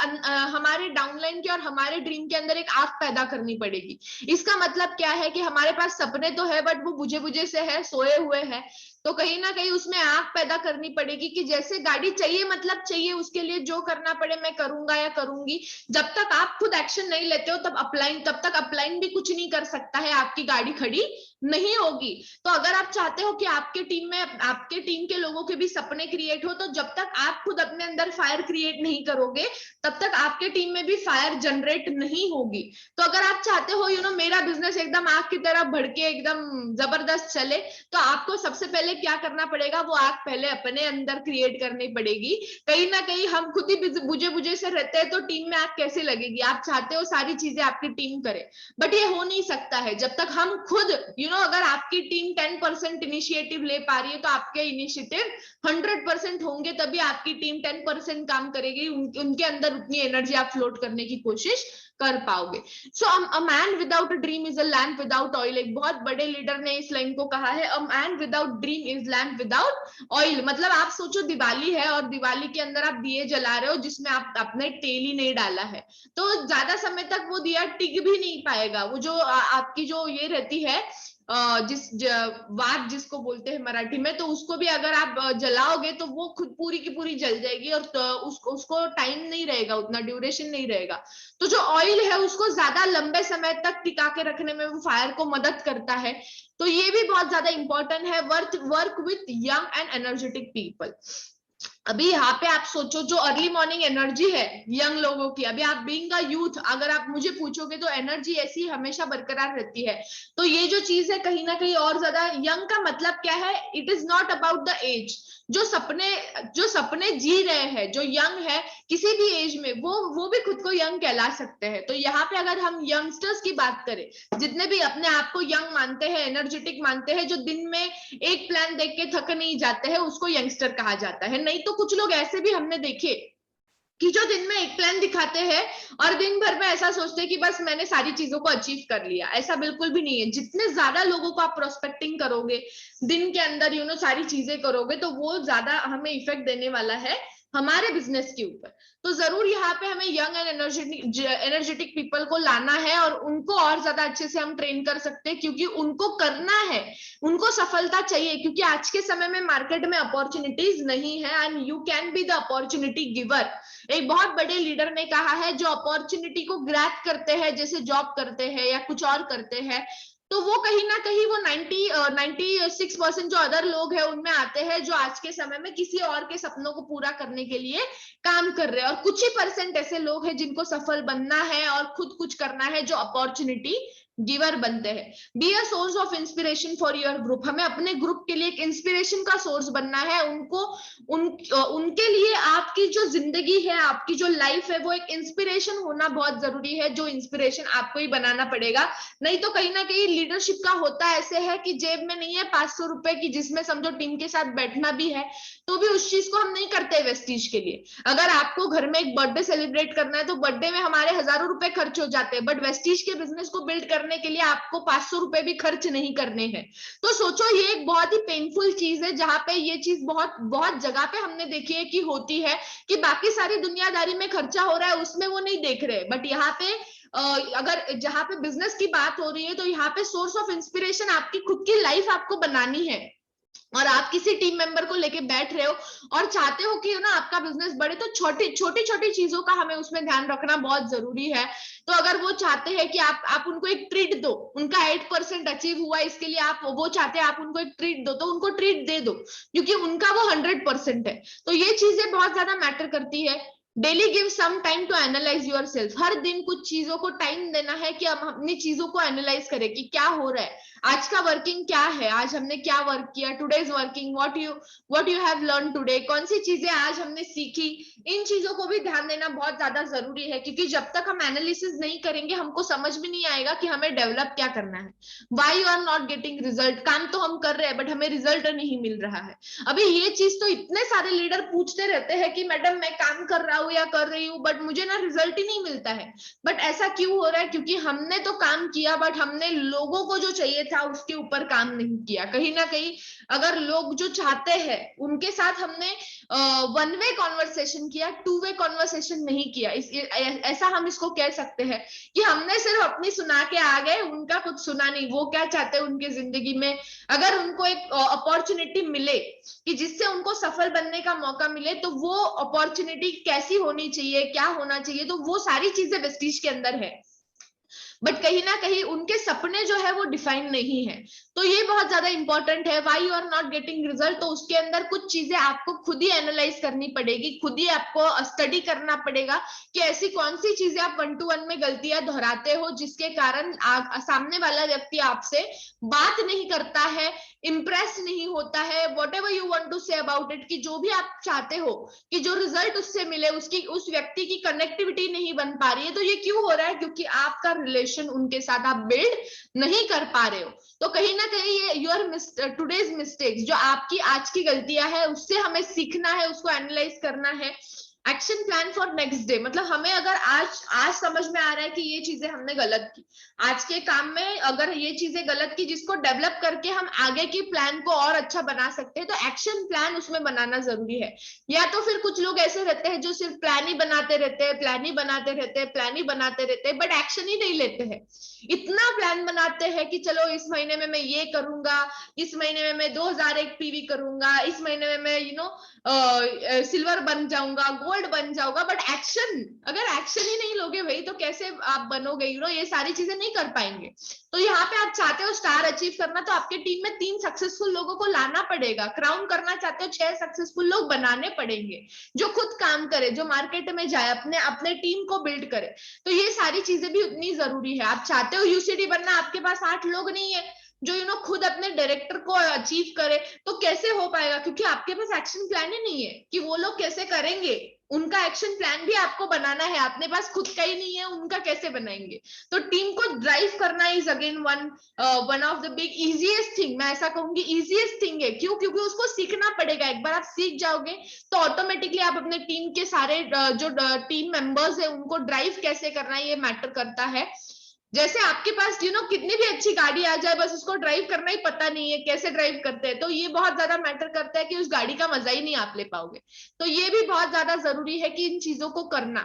हमारे डाउनलाइन के और हमारे ड्रीम के अंदर एक आग पैदा करनी पड़ेगी। इसका मतलब क्या है कि हमारे पास सपने तो है बट वो बुझे बुझे से है, सोए हुए हैं। तो कहीं ना कहीं उसमें आग पैदा करनी पड़ेगी कि जैसे गाड़ी चाहिए मतलब चाहिए, उसके लिए जो करना पड़े मैं करूंगा या करूंगी। जब तक आप खुद एक्शन नहीं लेते हो तब तक अपलाइन भी कुछ नहीं कर सकता है, आपकी गाड़ी खड़ी नहीं होगी। तो अगर आप चाहते हो कि आपके टीम में आपके टीम के लोगों के भी सपने क्रिएट हो, तो जब तक आप खुद अपने अंदर फायर क्रिएट नहीं करोगे तब तक आपके टीम में भी फायर जनरेट नहीं होगी। तो अगर आप चाहते हो मेरा बिजनेस एकदम आग की तरह भड़के एकदम जबरदस्त चले, तो आपको सबसे पहले क्या करना पड़ेगा, वो आग पहले अपने अंदर क्रिएट करनी पड़ेगी। कहीं ना कहीं हम खुद ही बुझे बुझे से रहते हैं तो टीम में आग कैसे लगेगी। आप चाहते हो सारी चीजें आपकी टीम करे बट ये हो नहीं सकता है जब तक हम खुद अगर आपकी टीम 10% इनिशिएटिव ले पा रही है तो आपके इनिशिएटिव 100% होंगे, तभी आपकी टीम 10% काम करेगी। उनके अंदर उतनी एनर्जी आप फ्लोट करने की कोशिश कर पाओगे। So a man without a dream is a lamp without oil. एक बहुत बड़े लीडर ने इस लाइन को कहा है, अ man without dream is lamp without oil. मतलब आप सोचो दिवाली है और दिवाली के अंदर आप दिए जला रहे हो जिसमें आप आपने तेल ही नहीं डाला है, तो ज्यादा समय तक वो दिया टिक भी नहीं पाएगा। वो जो आपकी जो ये रहती है वाट जिसको बोलते हैं मराठी में, तो उसको भी अगर आप जलाओगे तो वो खुद पूरी की पूरी जल जाएगी और तो उसको टाइम नहीं रहेगा, उतना ड्यूरेशन नहीं रहेगा। तो जो ऑयल है उसको ज्यादा लंबे समय तक टिका के रखने में वो फायर को मदद करता है। तो ये भी बहुत ज्यादा इंपॉर्टेंट है, work with young and energetic people. अभी यहाँ पे आप सोचो जो अर्ली मॉर्निंग एनर्जी है यंग लोगों की, अभी आप बीइंग अ यूथ अगर आप मुझे पूछोगे तो एनर्जी ऐसी हमेशा बरकरार रहती है। तो ये जो चीज है कहीं ना कहीं और ज्यादा यंग का मतलब क्या है, it is not about the age. जो सपने जी रहे हैं, जो यंग है किसी भी एज में, वो भी खुद को यंग कहला सकते हैं। तो यहाँ पे अगर हम यंगस्टर्स की बात करें, जितने भी अपने आप को यंग मानते हैं, एनर्जेटिक मानते हैं, जो दिन में एक प्लान देख के थक नहीं जाते हैं, उसको यंगस्टर कहा जाता है। नहीं तो कुछ लोग ऐसे भी हमने देखे कि जो दिन में एक प्लान दिखाते हैं और दिन भर में ऐसा सोचते हैं कि बस मैंने सारी चीजों को अचीव कर लिया। ऐसा बिल्कुल भी नहीं है। जितने ज्यादा लोगों को आप प्रोस्पेक्टिंग करोगे दिन के अंदर, सारी चीजें करोगे, तो वो ज्यादा हमें इफेक्ट देने वाला है हमारे बिजनेस के ऊपर। तो जरूर यहाँ पे हमें यंग एंड एनर्जेटिक पीपल को लाना है और उनको और ज्यादा अच्छे से हम ट्रेन कर सकते हैं, क्योंकि उनको करना है, उनको सफलता चाहिए। क्योंकि आज के समय में मार्केट में अपॉर्चुनिटीज नहीं है and you can be the opportunity giver. एक बहुत बड़े लीडर ने कहा है, जो अपॉर्चुनिटी को ग्रैब करते हैं, जैसे जॉब करते हैं या कुछ और करते हैं, तो वो कहीं ना कहीं वो 96% जो अदर लोग हैं उनमें आते हैं, जो आज के समय में किसी और के सपनों को पूरा करने के लिए काम कर रहे हैं, और कुछ ही परसेंट ऐसे लोग हैं जिनको सफल बनना है और खुद कुछ करना है, जो अपॉर्चुनिटी गिवर बनते हैं। Be a source of inspiration for your group, हमें अपने ग्रुप के लिए एक इंस्पिरेशन का सोर्स बनना है। उनके लिए आपकी जो जिंदगी है, आपकी जो लाइफ है, वो एक इंस्पिरेशन होना बहुत जरूरी है, जो इंस्पिरेशन आपको ही बनाना पड़ेगा। नहीं तो कहीं ना कहीं लीडरशिप का होता ऐसे है कि जेब में नहीं है 500 रुपए की, जिसमें समझो टीम के साथ बैठना भी है, तो भी उस चीज को हम नहीं करते वेस्टीज के लिए। अगर आपको घर में एक बर्थडे सेलिब्रेट करना है तो बर्थडे में हमारे हजारों रुपए खर्च हो जाते हैं, बट वेस्टीज के बिजनेस को बिल्ड करने के लिए आपको 500 रुपए भी खर्च नहीं करने हैं। तो सोचो, ये एक बहुत ही पेनफुल चीज है, जहां पे ये चीज बहुत बहुत जगह पे हमने देखी है कि होती है, कि बाकी सारी दुनियादारी में खर्चा हो रहा है उसमें वो नहीं देख रहे, बट यहाँ पे अगर जहां पे बिजनेस की बात हो रही है, तो यहाँ पे सोर्स ऑफ इंस्पिरेशन आपकी खुद की लाइफ आपको बनानी है, और आप किसी टीम मेंबर को लेके बैठ रहे हो और चाहते हो कि ना आपका बिजनेस बढ़े, तो छोटी छोटी छोटी चीजों का हमें उसमें ध्यान रखना बहुत जरूरी है। तो अगर वो चाहते हैं कि आप उनको एक ट्रीट दो, उनका 8% अचीव हुआ, इसके लिए आप वो चाहते हैं आप उनको एक ट्रीट दो, तो उनको ट्रीट दे दो, क्योंकि उनका वो 100% है। तो ये चीजें बहुत ज्यादा मैटर करती है। Daily give some time to analyse yourself, हर दिन कुछ चीजों को टाइम देना है कि हम अपनी चीजों को एनालाइज करें कि क्या हो रहा है, आज का वर्किंग क्या है, आज हमने क्या वर्क किया, today's working, what you have learn today, कौन सी चीजें आज हमने सीखी। इन चीजों को भी ध्यान देना बहुत ज्यादा जरूरी है, क्योंकि जब तक हम एनालिसिस नहीं करेंगे हमको समझ भी नहीं आएगा कि हमें डेवलप क्या करना है। Why you are not getting result, काम तो हम कर रहे हैं बट हमें रिजल्ट नहीं मिल रहा है। अभी ये चीज तो इतने सारे लीडर पूछते रहते हैं कि मैडम मैं काम कर रहा हूँ या कर रही हूँ, बट मुझे ना रिजल्ट ही नहीं मिलता है। बट ऐसा क्यों हो रहा है? क्योंकि हमने तो काम किया, बट हमने लोगों को जो चाहिए था उसके ऊपर काम नहीं किया। कहीं ना कहीं अगर लोग जो चाहते हैं उनके साथ हमने वन वे कॉन्वर्सेशन किया, टू वे कॉन्वर्सेशन नहीं किया, ऐसा हम इसको कह सकते हैं कि हमने सिर्फ अपनी सुना के आ गए, उनका कुछ सुना नहीं, वो क्या चाहते हैं उनकी जिंदगी में। अगर उनको एक अपॉर्चुनिटी मिले कि जिससे उनको सफल बनने का मौका मिले, तो वो अपॉर्चुनिटी कैसी होनी चाहिए, क्या होना चाहिए, तो वो सारी चीजें वेस्टीज के अंदर है, बट कहीं ना कहीं उनके सपने जो है वो डिफाइन नहीं है। तो ये बहुत ज्यादा इंपॉर्टेंट है। Why you are not getting result, तो उसके अंदर कुछ चीजें आपको खुद ही एनालाइज करनी पड़ेगी, खुद ही आपको स्टडी करना पड़ेगा कि ऐसी कौन सी चीजें आप 1 to 1 में गलतियां दोहराते हो, जिसके कारण सामने वाला व्यक्ति आपसे बात नहीं करता है, इंप्रेस नहीं होता है, whatever you want to say about it, कि जो भी आप चाहते हो कि जो रिजल्ट उससे मिले, उसकी उस व्यक्ति की कनेक्टिविटी नहीं बन पा रही है। तो ये क्यों हो रहा है? क्योंकि आपका रिलेशन उनके साथ आप बिल्ड नहीं कर पा रहे हो। तो कहीं ना कहीं ये योर टुडेज मिस्टेक्स, जो आपकी आज की गलतियां है, उससे हमें सीखना है, उसको एनालाइज करना है। Action plan for next day, मतलब हमें अगर आज आज समझ में आ रहा है कि ये चीजें हमने गलत की, आज के काम में अगर ये चीजें गलत की, जिसको डेवलप करके हम आगे की प्लान को और अच्छा बना सकते हैं, तो एक्शन प्लान उसमें बनाना जरूरी है। या तो फिर कुछ लोग ऐसे रहते हैं जो सिर्फ प्लान ही बनाते रहते हैं, प्लान ही बनाते रहते हैं, प्लान ही बनाते रहते हैं, बट एक्शन ही नहीं लेते हैं। इतना प्लान बनाते हैं कि चलो इस महीने में मैं ये करूंगा, इस महीने में मैं 2001 पीवी करूंगा, इस महीने में मैं सिल्वर बन जाऊंगा, गोल्ड बन जाऊंगा, बट एक्शन, अगर एक्शन ही नहीं लोगे भाई, तो कैसे आप बनोगे? ये सारी चीजें नहीं कर पाएंगे। तो यहाँ पे आप चाहते हो स्टार अचीव करना, तो आपके टीम में 3 सक्सेसफुल लोगों को लाना पड़ेगा। क्राउन करना चाहते हो, 6 सक्सेसफुल लोग बनाने पड़ेंगे, जो खुद काम करे, जो मार्केट में जाए, अपने अपने टीम को बिल्ड करे। तो ये सारी चीजें भी उतनी जरूरी है। आप चाहते हो यूसीडी बनना, आपके पास 8 लोग नहीं है जो खुद अपने डायरेक्टर को अचीव करे, तो कैसे हो पाएगा? क्योंकि आपके पास एक्शन प्लान ही नहीं है कि वो लोग कैसे करेंगे। उनका एक्शन प्लान भी आपको बनाना है, अपने पास खुद का ही नहीं है, उनका कैसे बनाएंगे? तो टीम को ड्राइव करना is again one of the big easiest thing, मैं ऐसा कहूंगी इजीएस्ट थिंग है। क्यों? क्योंकि उसको सीखना पड़ेगा। एक बार आप सीख जाओगे तो ऑटोमेटिकली आप अपने टीम के सारे जो टीम मेंबर्स है उनको ड्राइव कैसे करना है, ये मैटर करता है। जैसे आपके पास कितनी भी अच्छी गाड़ी आ जाए, बस उसको ड्राइव करना ही पता नहीं है कैसे ड्राइव करते हैं, तो ये बहुत ज्यादा मैटर करता है कि उस गाड़ी का मजा ही नहीं आप ले पाओगे। तो ये भी बहुत ज्यादा जरूरी है कि इन चीजों को करना।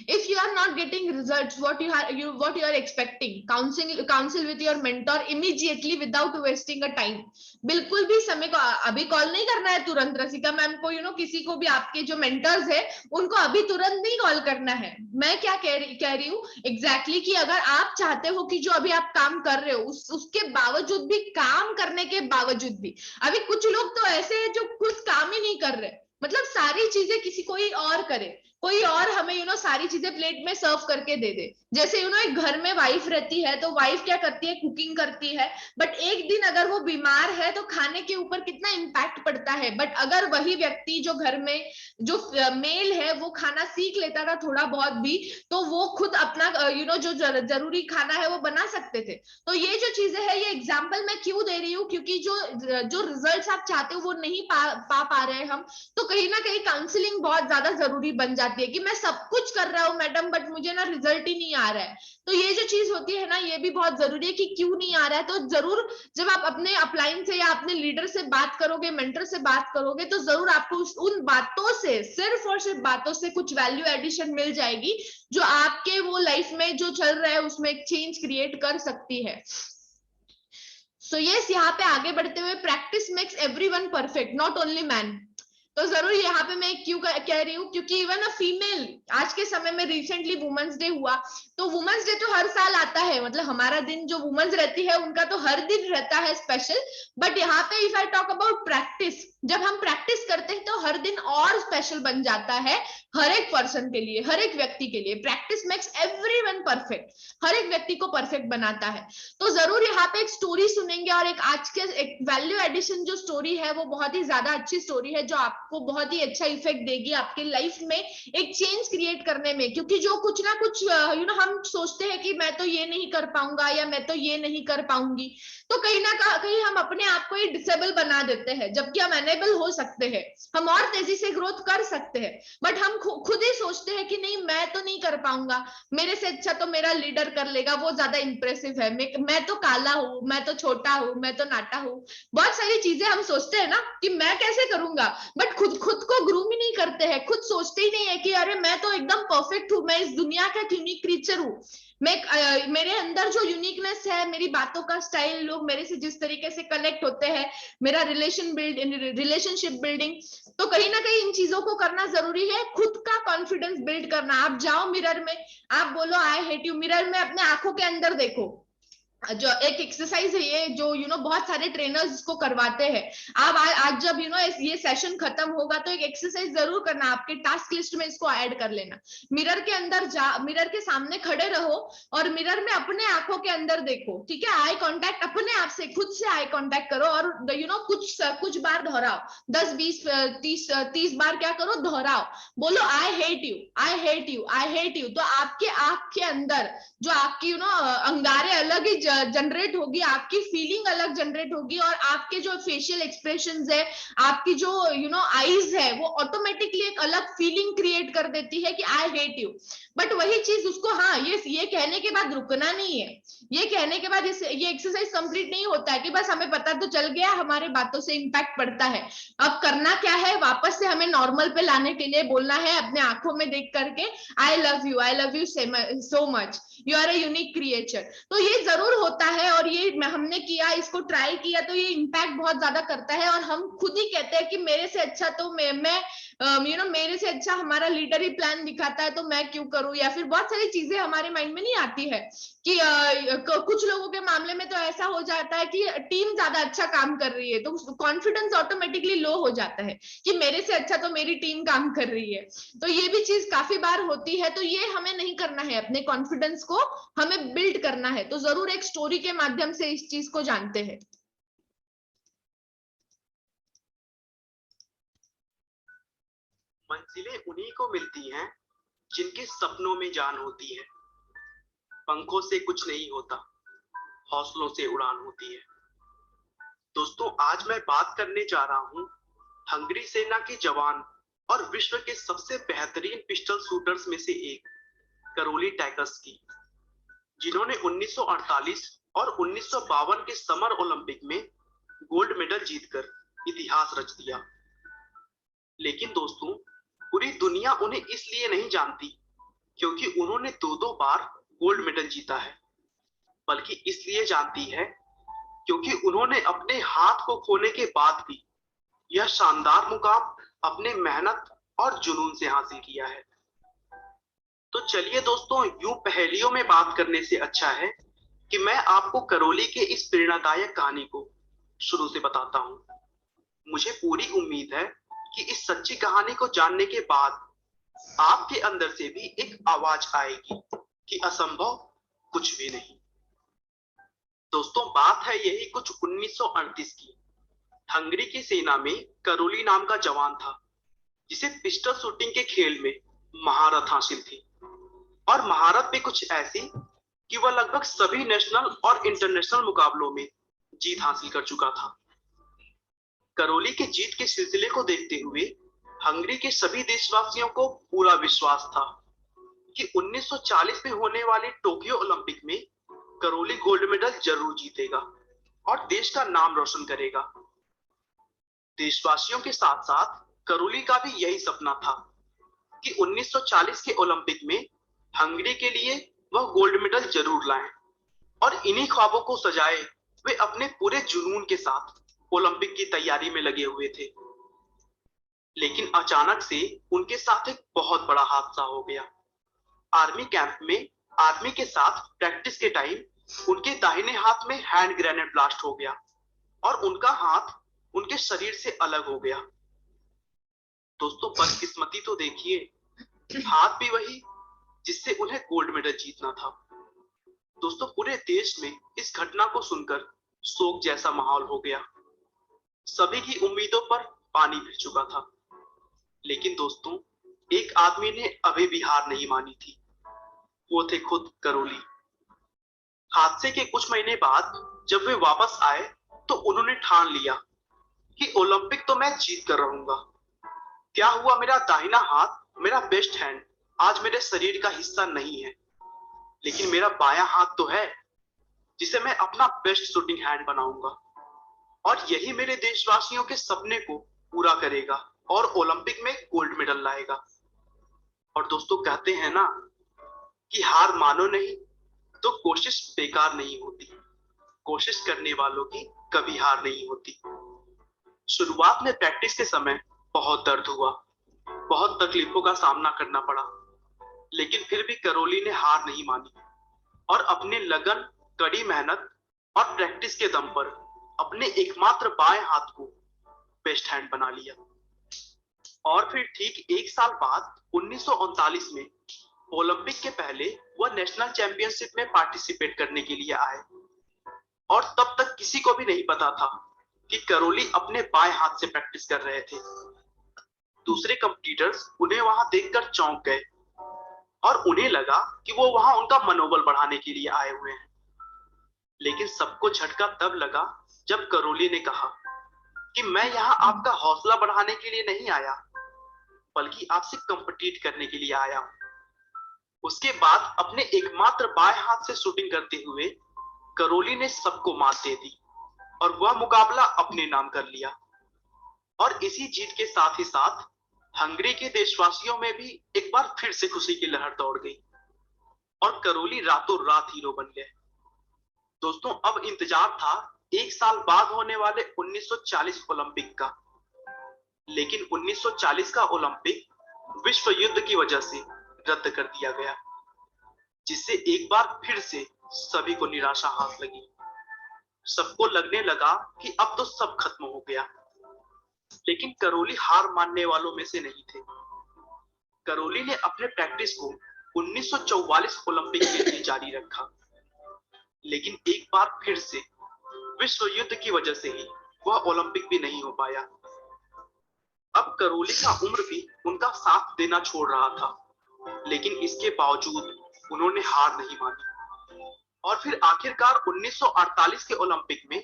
If you are not getting results what you are expecting, counsel with your mentor immediately without wasting a time. बिल्कुल भी समय को अभी कॉल नहीं करना है तुरंत रसिका मैम को, किसी को भी, आपके जो मेंटर्स है उनको अभी तुरंत नहीं कॉल करना है। मैं क्या कह रही हूँ एग्जैक्टली कि अगर आप चाहते हो कि जो अभी आप काम कर रहे हो उसके बावजूद भी, काम करने के बावजूद भी, अभी कुछ लोग तो ऐसे हैं जो खुद काम ही नहीं कर रहे, मतलब सारी चीजें किसी कोई और करे, कोई और हमें सारी चीजें प्लेट में सर्व करके दे दे। जैसे एक घर में वाइफ रहती है तो वाइफ क्या करती है, कुकिंग करती है, बट एक दिन अगर वो बीमार है तो खाने के ऊपर कितना इम्पैक्ट पड़ता है। बट अगर वही व्यक्ति जो घर में जो मेल है वो खाना सीख लेता था थोड़ा बहुत भी, तो वो खुद अपना जो जरूरी खाना है वो बना सकते थे। तो ये जो चीजें है, ये एग्जाम्पल मैं क्यों दे रही हूँ, क्योंकि जो रिजल्ट्स आप चाहते हो वो नहीं पा रहे हैं हम, तो कहीं ना कहीं काउंसलिंग बहुत ज्यादा जरूरी बन जाती है कि मैं सब कुछ कर रहा हूँ मैडम बट मुझे ना रिजल्ट ही नहीं आ रहा है। तो ये जो चीज होती है ना, ये भी बहुत जरूरी है कि क्यों नहीं आ रहा है। तो जरूर जब आप अपने अपलाइन से या अपने लीडर से बात करोगे, मेंटर से बात करोगे, तो जरूर आपको उन बातों से, सिर्फ और सिर्फ बातों से कुछ वैल्यू एडिशन मिल जाएगी जो आपके वो लाइफ में जो चल रहा है उसमें एक चेंज क्रिएट कर सकती है। सो यस, यहाँ पे आगे बढ़ते हुए, practice makes everyone perfect, not only man. तो जरूर यहाँ पे मैं क्यों कह रही हूँ, क्योंकि इवन अ फीमेल, आज के समय में रिसेंटली वुमेन्स डे हुआ, तो वुमेन्स डे तो हर साल आता है, मतलब हमारा दिन जो वुमेन्स रहती है उनका तो हर दिन रहता है स्पेशल। बट यहाँ पे if I talk about practice, जब हम प्रैक्टिस करते हैं तो हर दिन और स्पेशल बन जाता है, हर एक पर्सन के लिए, हर एक व्यक्ति के लिए। प्रैक्टिस मेक्स एवरीवन परफेक्ट, हर एक व्यक्ति को परफेक्ट बनाता है। तो जरूर यहाँ पे एक स्टोरी सुनेंगे, और एक आज के एक वैल्यू एडिशन जो स्टोरी है वो बहुत ही ज्यादा अच्छी स्टोरी है, जो आपको बहुत ही अच्छा इफेक्ट देगी आपकी लाइफ में एक चेंज क्रिएट करने में। क्योंकि जो कुछ ना कुछ हम सोचते हैं कि मैं तो ये नहीं कर पाऊंगा या मैं तो ये नहीं कर पाऊंगी, तो कहीं ना कहीं हम अपने आप को ही डिसेबल बना देते हैं, जबकि हम एनेबल हो सकते हैं, हम और तेजी से ग्रोथ कर सकते हैं। बट हम खुद ही सोचते हैं कि नहीं मैं तो नहीं कर पाऊंगा, मेरे से अच्छा तो मेरा लीडर कर लेगा, वो ज्यादा इंप्रेसिव है, मैं तो काला हूँ, मैं तो छोटा हूँ, मैं तो नाटा हूँ। बहुत सारी चीजें हम सोचते हैं ना कि मैं कैसे करूंगा, बट खुद को ग्रूम ही नहीं करते हैं, खुद सोचते ही नहीं है कि अरे मैं तो एकदम परफेक्ट हूँ, मैं इस दुनिया का यूनिक क्रीचर हूँ। मेरे अंदर जो यूनिकनेस है, मेरी बातों का स्टाइल, लोग मेरे से जिस तरीके से कनेक्ट होते हैं, मेरा रिलेशनशिप बिल्डिंग, तो कहीं ना कहीं इन चीजों को करना जरूरी है। खुद का कॉन्फिडेंस बिल्ड करना, आप जाओ मिरर में, आप बोलो आई हेट यू, मिरर में अपने आंखों के अंदर देखो। जो एक एक्सरसाइज है ये, जो बहुत सारे ट्रेनर्स इसको करवाते हैं। आप आज जब ये सेशन खत्म होगा तो एक एक्सरसाइज जरूर करना, आपके टास्क लिस्ट में इसको ऐड कर लेना। मिरर के अंदर मिरर के सामने खड़े रहो और मिरर में अपने आंखों के अंदर देखो, ठीक है? आई कांटेक्ट अपने आप से, खुद से आई कांटेक्ट करो, और कुछ बार दोहराओ, 10 20 30 बार क्या करो, दोहराओ, बोलो I hate you, I hate you, I hate you. तो आपके आंख के अंदर जो आपकी अंगारे अलग ही जनरेट होगी, आपकी फीलिंग अलग जनरेट होगी, और आपके जो फेशियल एक्सप्रेशंस है, आपकी जो आईज है, वो ऑटोमेटिकली एक अलग फीलिंग क्रिएट कर देती है कि आई हेट यू। बट वही चीज उसको, हाँ, ये कहने के बाद रुकना नहीं है, ये कहने के बाद ये एक्सरसाइज कंप्लीट नहीं होता है कि बस हमें पता तो चल गया, हमारे बातों से इंपैक्ट पड़ता है। अब करना क्या है, वापस से हमें नॉर्मल पे लाने के लिए बोलना है, अपने आंखों में देख करके, I love you so much, you are a unique creature. तो ये जरूर होता है, और ये हमने किया, इसको ट्राई किया, तो ये इम्पैक्ट बहुत ज्यादा करता है। और हम खुद ही कहते हैं कि मेरे से अच्छा तो मेरे से अच्छा हमारा लीडर ही प्लान दिखाता है, तो मैं क्यों करूं, या फिर बहुत सारी चीजें हमारे माइंड में नहीं आती है कि कुछ लोगों के मामले में तो ऐसा हो जाता है कि टीम ज्यादा अच्छा काम कर रही है, तो कॉन्फिडेंस ऑटोमेटिकली लो हो जाता है कि मेरे से अच्छा तो मेरी टीम काम कर रही है। तो ये भी चीज काफी बार होती है, तो ये हमें नहीं करना है, अपने कॉन्फिडेंस को हमें बिल्ड करना है। तो जरूर एक स्टोरी के माध्यम से इस चीज को जानते हैं। मंजिलें उन्हीं को मिलती हैं जिनके सपनों में जान होती है। पंखों से कुछ नहीं होता, हौसलों से उड़ान होती है। दोस्तों, आज मैं बात करने जा रहा हूं हंगरी सेना के जवान और विश्व के सबसे बेहतरीन पिस्टल शूटर्स में से एक करोली टैकस की, जिन्होंने 1948 और 1952 के समर ओलंपिक में गोल्ड मेडल जीतकर इतिहास रच दिया। लेकिन दोस्तों, पूरी दुनिया उन्हें इसलिए नहीं जानती क्योंकि उन्होंने दो दो बार गोल्ड मेडल जीता है, बल्कि इसलिए जानती है क्योंकि उन्होंने अपने हाथ को खोने के बाद भी यह शानदार मुकाम अपने मेहनत और जुनून से हासिल किया है। तो चलिए दोस्तों, यूं पहेलियों में बात करने से अच्छा है कि मैं आपको करौली के इस प्रेरणादायक कहानी को शुरू से बताता हूं। मुझे पूरी उम्मीद है कि इस सच्ची कहानी को जानने के बाद आपके अंदर से भी एक आवाज आएगी कि असंभव कुछ भी नहीं। दोस्तों, बात है यही कुछ 1938 की। हंगरी की सेना में करोली नाम का जवान था जिसे पिस्टल शूटिंग के खेल में महारत हासिल थी, और महारत भी कुछ ऐसी कि वह लगभग सभी नेशनल और इंटरनेशनल मुकाबलों में जीत हासिल कर चुका था। करोली के जीत के सिलसिले को देखते हुए हंगरी के सभी देशवासियों को पूरा विश्वास था कि 1940 में होने वाले टोक्यो ओलंपिक में करोली गोल्ड मेडल जरूर जीतेगा और देश का नाम रोशन करेगा। देशवासियों के साथ साथ करोली का भी यही सपना था कि 1940 के ओलंपिक में हंगरी के लिए वह गोल्ड मेडल जरूर लाएं, और इन्हीं ख्वाबों को सजाए वे अपने पूरे जुनून के साथ ओलंपिक की तैयारी में लगे हुए थे। लेकिन अचानक से उनके साथ एक बहुत बड़ा हादसा हो गया। आर्मी कैंप में आर्मी के साथ प्रैक्टिस के टाइम उनके दाहिने हाथ में हैंड ग्रेनेड ब्लास्ट हो गया और उनका हाथ उनके शरीर से अलग हो गया। दोस्तों, बदकिस्मती तो देखिए, हाथ भी वही जिससे उन्हें गोल्ड मेडल जीतना था। दोस्तों, पूरे देश में इस घटना को सुनकर शोक जैसा माहौल हो गया। सभी की उम्मीदों पर पानी फिर चुका था। लेकिन दोस्तों, एक आदमी ने अभी भी हार नहीं मानी थी। वो थे खुद करोली। हादसे के कुछ महीने बाद जब वे वापस आए तो उन्होंने ठान लिया कि ओलंपिक तो मैं जीत कर रहूंगा। क्या हुआ, मेरा दाहिना हाथ, मेरा बेस्ट हैंड आज मेरे शरीर का हिस्सा नहीं है, लेकिन मेरा बायां हाथ तो है जिसे मैं अपना बेस्ट शूटिंग हैंड बनाऊंगा, और यही मेरे देशवासियों के सपने को पूरा करेगा और ओलंपिक में गोल्ड मेडल लाएगा। और दोस्तों, कहते हैं ना कि हार मानो नहीं तो कोशिश बेकार नहीं होती। कोशिश करने वालों की कभी हार नहीं होती। शुरुआत में प्रैक्टिस के समय बहुत दर्द हुआ, बहुत तकलीफों का सामना करना पड़ा, लेकिन फिर भी करोली ने हार नहीं मानी और अपने लगन, कड़ी मेहनत और प्रैक्टिस के दम पर अपने एकमात्र बाएं हाथ को बेस्ट हैंड बना लिया। और फिर ठीक एक साल बाद 1939 में ओलंपिक के पहले वह नेशनल चैंपियनशिप में पार्टिसिपेट करने के लिए आए, और तब तक किसी को भी नहीं पता था कि करोली अपने बाएं हाथ से प्रैक्टिस कर रहे थे। दूसरे कंपीटिटर्स उन्हें वहां देखकर चौंक गए और उन्हें लगा कि वो वहां उनका मनोबल बढ़ाने के लिए आए हुए हैं। लेकिन सबको झटका तब लगा जब करोली ने कहा कि मैं यहाँ आपका हौसला बढ़ाने के लिए नहीं आया, बल्कि आपसे कंपीट करने के लिए आया हूँ। उसके बाद अपने एकमात्र बाएं हाथ से शूटिंग करते हुए करोली ने सबको मात दे दी और वह मुकाबला अपने नाम कर लिया। और इसी जीत के साथ ही साथ हंगरी के देशवासियों में भी एक बार फिर से खुशी की लहर दौड़ गई और करोली रातों रात हीरो बन गए। दोस्तों, अब इंतजार था एक साल बाद होने वाले 1940 ओलंपिक का। लेकिन 1940 का ओलंपिक विश्व युद्ध की वजह से रद्द कर दिया गया, जिससे एक बार फिर से सभी को निराशा हाथ लगी। सबको लगने लगा कि अब तो सब खत्म हो गया। लेकिन करोली हार मानने वालों में से नहीं थे। करोली ने अपने प्रैक्टिस को 1944 ओलंपिक के लिए जारी रखा, लेकिन एक बार फिर से विश्व युद्ध की वजह से ही वह ओलंपिक भी नहीं हो पाया। अब करोली का उम्र भी उनका साथ देना छोड़ रहा था, लेकिन इसके बावजूद उन्होंने हार नहीं मानी। और फिर आखिरकार 1948 के ओलंपिक में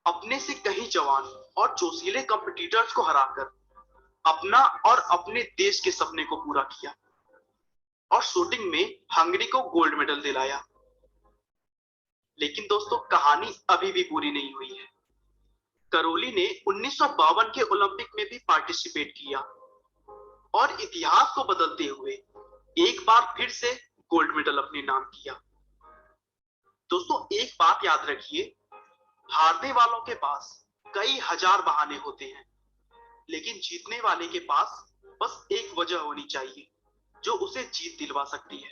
अपने से कहीं जवान और जोशीले कंपीटिटर्स को हराकर अपना और अपने देश के सपने को पूरा किया और शूटिंग में हंगरी को गोल्ड मेडल दिलाया। लेकिन दोस्तों, कहानी अभी भी पूरी नहीं हुई है। करोली ने 1952 के ओलंपिक में भी पार्टिसिपेट किया और इतिहास को बदलते हुए एक बार फिर से गोल्ड मेडल अपने नाम किया। दोस्तों एक बात याद रखिए, हारने वालों के पास कई हजार बहाने होते हैं, लेकिन जीतने वाले के पास बस एक वजह होनी चाहिए जो उसे जीत दिलवा सकती है।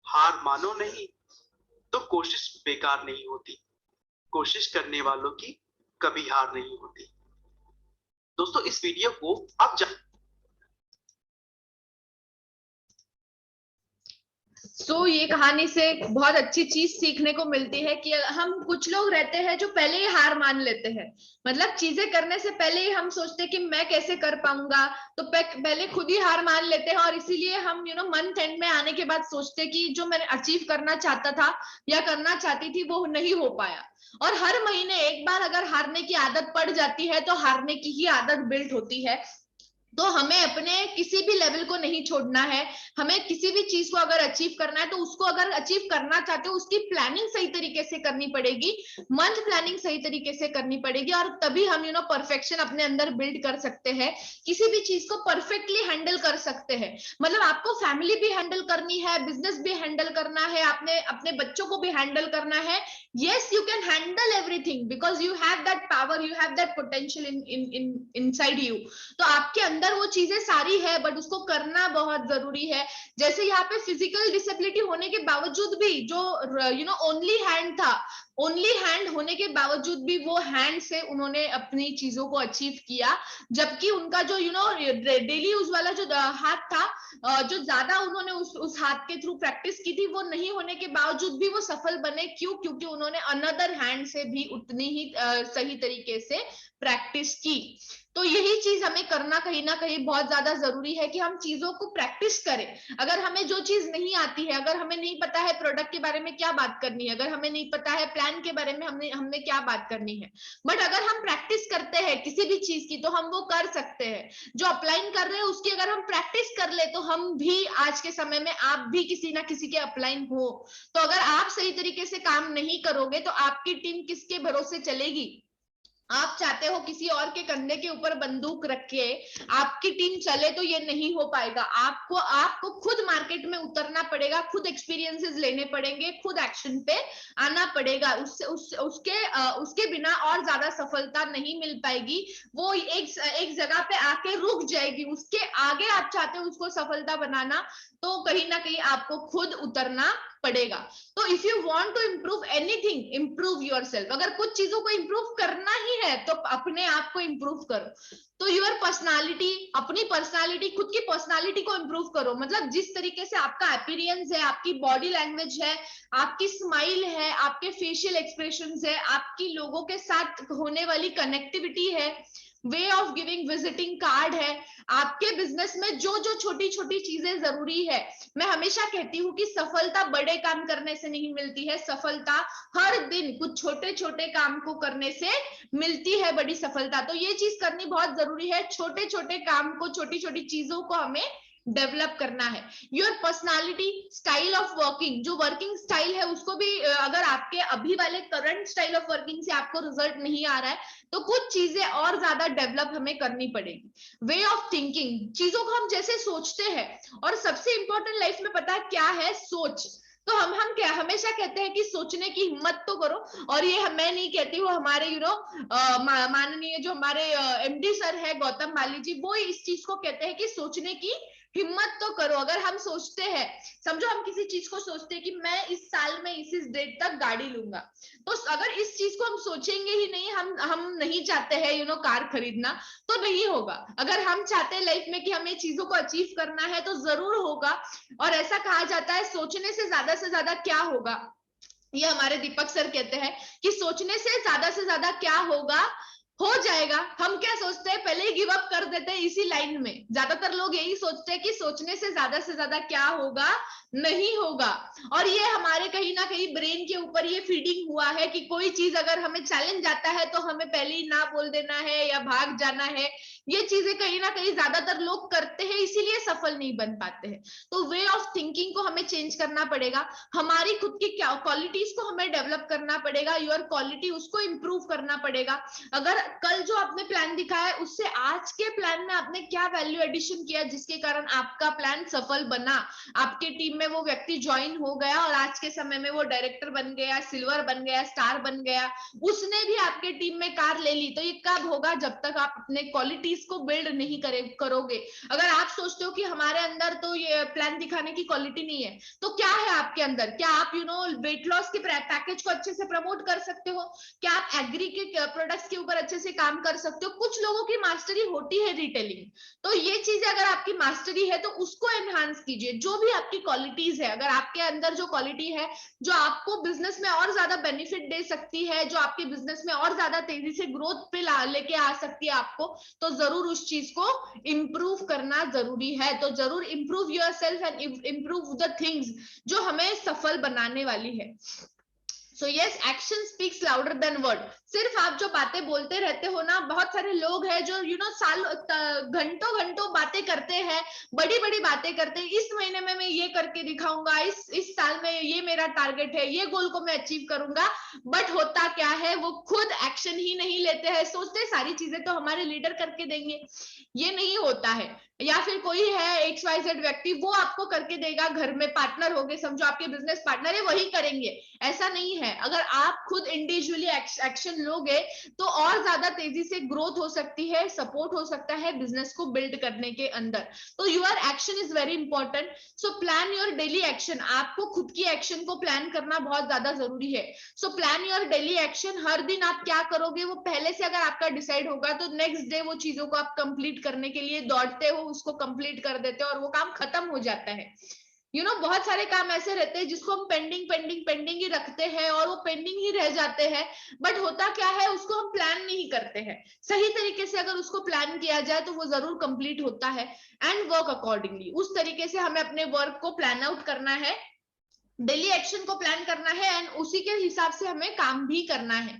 हार मानो नहीं तो कोशिश बेकार नहीं होती, कोशिश करने वालों की कभी हार नहीं होती। दोस्तों इस वीडियो को आप ये कहानी से बहुत अच्छी चीज सीखने को मिलती है कि हम कुछ लोग रहते हैं जो पहले ही हार मान लेते हैं। मतलब चीजें करने से पहले ही हम सोचते हैं कि मैं कैसे कर पाऊंगा, तो पहले खुद ही हार मान लेते हैं। और इसीलिए हम मंथ एंड में आने के बाद सोचते हैं कि जो मैंने अचीव करना चाहता था या करना चाहती थी वो नहीं हो पाया। और हर महीने एक बार अगर हारने की आदत पड़ जाती है तो हारने की ही आदत बिल्ड होती है। तो हमें अपने किसी भी लेवल को नहीं छोड़ना है। हमें किसी भी चीज को अगर अचीव करना है तो उसको अगर अचीव करना चाहते हो उसकी प्लानिंग सही तरीके से करनी पड़ेगी, मंथ प्लानिंग सही तरीके से करनी पड़ेगी, और तभी हम परफेक्शन अपने अंदर बिल्ड कर सकते हैं। किसी भी चीज को परफेक्टली हैंडल कर सकते हैं। मतलब आपको फैमिली भी हैंडल करनी है, बिजनेस भी हैंडल करना है, आपने अपने बच्चों को भी हैंडल करना है। yes, you can handle everything because you have that power, you have that potential in inside you। तो आपके अंदर वो चीजें सारी है, बट उसको करना बहुत जरूरी है। जैसे यहाँ पे फिजिकल डिसेबिलिटी होने के बावजूद भी जो ओनली हैंड था, ओनली हैंड होने के बावजूद भी वो हैंड से उन्होंने अपनी चीजों को अचीव किया। जबकि उनका जो डेली यूज वाला जो हाथ था, जो ज्यादा उन्होंने उस हाथ के थ्रू प्रैक्टिस की थी, वो नहीं होने के बावजूद भी वो सफल बने। क्यों? क्योंकि उन्होंने अनदर हैंड से भी उतनी ही सही तरीके से प्रैक्टिस की। तो यही चीज हमें करना कहीं ना कहीं बहुत ज्यादा जरूरी है कि हम चीजों को प्रैक्टिस करें। अगर हमें जो चीज नहीं आती है, अगर हमें नहीं पता है प्रोडक्ट के बारे में क्या बात करनी है, अगर हमें नहीं पता है प्लान के बारे में हमने क्या बात करनी है, बट अगर हम प्रैक्टिस करते हैं किसी भी चीज की तो हम वो कर सकते हैं। जो अपलाइन कर रहे हैं उसकी अगर हम प्रैक्टिस कर ले तो हम भी आज के समय में आप भी किसी ना किसी के अपलाइन हो। तो अगर आप सही तरीके से काम नहीं करोगे तो आपकी टीम किसके भरोसे चलेगी? आप चाहते हो किसी और के कंधे के ऊपर बंदूक रख के आपकी टीम चले, तो ये नहीं हो पाएगा। आपको खुद मार्केट में उतरना पड़ेगा, खुद एक्सपीरियंसेस लेने पड़ेंगे, खुद एक्शन पे आना पड़ेगा। उसके बिना और ज्यादा सफलता नहीं मिल पाएगी। वो एक जगह पे आके रुक जाएगी। उसके आगे आप चाहते हो उसको सफलता बनाना, तो कहीं ना कहीं आपको खुद उतरना पड़ेगा। तो if you want to improve anything, improve yourself. अगर कुछ चीजों को इम्प्रूव करना ही है तो अपने आप को इम्प्रूव करो। तो योर पर्सनालिटी, अपनी पर्सनालिटी, खुद की पर्सनालिटी को इम्प्रूव करो। मतलब जिस तरीके से आपका अपीयरेंस है, आपकी बॉडी लैंग्वेज है, आपकी स्माइल है, आपके फेशियल एक्सप्रेशंस है, आपकी लोगों के साथ होने वाली कनेक्टिविटी है, way of giving visiting card है, आपके बिजनेस में जो जो छोटी छोटी चीजें जरूरी है। मैं हमेशा कहती हूँ कि सफलता बड़े काम करने से नहीं मिलती है, सफलता हर दिन कुछ छोटे छोटे काम को करने से मिलती है बड़ी सफलता। तो ये चीज करनी बहुत जरूरी है, छोटे छोटे काम को, छोटी छोटी चीजों को हमें डेवलप करना है। Your personality, style of working, जो वर्किंग स्टाइल है उसको भी अगर आपके अभी वाले करंट स्टाइल ऑफ वर्किंग से आपको रिजल्ट नहीं आ रहा है तो कुछ चीजें और ज्यादा डेवलप हमें करनी पड़ेगी। वे ऑफ थिंकिंग, चीजों को हम जैसे सोचते हैं, और सबसे इंपॉर्टेंट लाइफ में पता है क्या है? सोच। तो हम क्या हमेशा कहते हैं कि सोचने की हिम्मत तो करो। और ये मैं नहीं कहती हूँ, हमारे माननीय जो हमारे एमडी सर है गौतम माली जी, वो इस चीज को कहते हैं कि सोचने की हिम्मत तो करो। अगर हम सोचते हैं, समझो हम किसी चीज को सोचते हैं कि मैं इस साल में इस डेट तक गाड़ी लूंगा, तो अगर इस चीज को हम सोचेंगे ही नहीं, हम नहीं चाहते हैं कार खरीदना, तो नहीं होगा। अगर हम चाहते हैं लाइफ में कि हमें चीजों को अचीव करना है तो जरूर होगा। और ऐसा कहा जाता है सोचने से ज्यादा क्या होगा, ये हमारे दीपक सर कहते हैं कि सोचने से ज्यादा क्या होगा, हो जाएगा। हम क्या सोचते हैं, पहले ही गिव अप कर देते हैं इसी लाइन में। ज्यादातर लोग यही सोचते हैं कि सोचने से ज्यादा क्या होगा नहीं होगा। और ये हमारे कहीं ना कहीं ब्रेन के ऊपर ये फीडिंग हुआ है कि कोई चीज अगर हमें चैलेंज आता है तो हमें पहले ही ना बोल देना है या भाग जाना है। ये चीजें कहीं ना कहीं ज्यादातर लोग करते हैं, इसीलिए सफल नहीं बन पाते हैं। तो वे ऑफ थिंकिंग को हमें चेंज करना पड़ेगा, हमारी खुद की क्वालिटीज को हमें डेवलप करना पड़ेगा, योर क्वालिटी उसको इंप्रूव करना पड़ेगा। अगर कल जो आपने प्लान दिखाया है उससे आज के प्लान में आपने क्या वैल्यू एडिशन किया जिसके कारण आपका प्लान सफल बना, आपके टीम में वो व्यक्ति ज्वाइन हो गया और आज के समय में वो डायरेक्टर बन गया, सिल्वर बन गया, स्टार बन गया, उसने भी आपके टीम में कार ले ली। तो ये कब होगा? जब तक आप अपने क्वालिटीज को बिल्ड नहीं करोगे। अगर आप सोचते हो कि हमारे अंदर तो ये प्लान दिखाने की क्वालिटी नहीं है, तो क्या है आपके अंदर? क्या आप वेट लॉस के पैकेज को अच्छे से प्रमोट कर सकते हो? क्या आप एग्री के प्रोडक्ट्स के ऊपर अच्छे से काम कर सकते हो? कुछ लोगों की मास्टरी होती है रिटेलिंग, तो ये चीजें अगर आपकी मास्टरी है तो उसको एनहांस कीजिए। जो भी आपकी क्वालिटीज है, अगर आपके अंदर जो क्वालिटी है जो आपको बिजनेस में और ज्यादा बेनिफिट दे सकती है, जो आपके बिजनेस में और ज्यादा तेजी से ग्रोथ पे लेके आ सकती है आपको, तो जरूर उस चीज को इंप्रूव करना जरूरी है। तो जरूर improve your self and improve the things जो हमें सफल बनाने वाली है। So yes, action speaks louder than word. सिर्फ आप जो बातें बोलते रहते हो ना, बहुत सारे लोग हैं जो साल घंटों घंटों बातें करते हैं, बड़ी बड़ी बातें करते हैं, इस महीने में मैं ये करके दिखाऊंगा, इस साल में ये मेरा टारगेट है, ये गोल को मैं अचीव करूंगा। बट होता क्या है, वो खुद एक्शन ही नहीं लेते हैं, सोचते सारी चीजें तो हमारे लीडर करके देंगे, ये नहीं होता है। या फिर कोई है XYZ व्यक्ति, वो आपको करके देगा, घर में पार्टनर हो गए, समझो आपके बिजनेस पार्टनर है, वही करेंगे, ऐसा नहीं है। अगर आप खुद इंडिविजुअली एक्शन लोगे तो और ज्यादा तेजी से ग्रोथ हो सकती है, सपोर्ट हो सकता है बिजनेस को बिल्ड करने के अंदर। तो your action is very important. So plan your daily action. आपको खुद की एक्शन को प्लान करना बहुत ज्यादा जरूरी है। So plan your daily action. हर दिन आप क्या करोगे वो पहले से अगर आपका डिसाइड होगा तो नेक्स्ट डे वो चीजों को आप कंप्लीट करने के लिए दौड़ते हो, उसको कंप्लीट कर देते हो और वो काम खत्म हो जाता है। बहुत सारे काम ऐसे रहते हैं जिसको हम पेंडिंग पेंडिंग पेंडिंग ही रखते हैं और वो पेंडिंग ही रह जाते हैं। बट होता क्या है, उसको हम प्लान नहीं करते हैं। सही तरीके से अगर उसको प्लान किया जाए तो वो जरूर कंप्लीट होता है। एंड वर्क अकॉर्डिंगली, उस तरीके से हमें अपने वर्क को प्लान आउट करना है, डेली एक्शन को प्लान करना है एंड उसी के हिसाब से हमें काम भी करना है।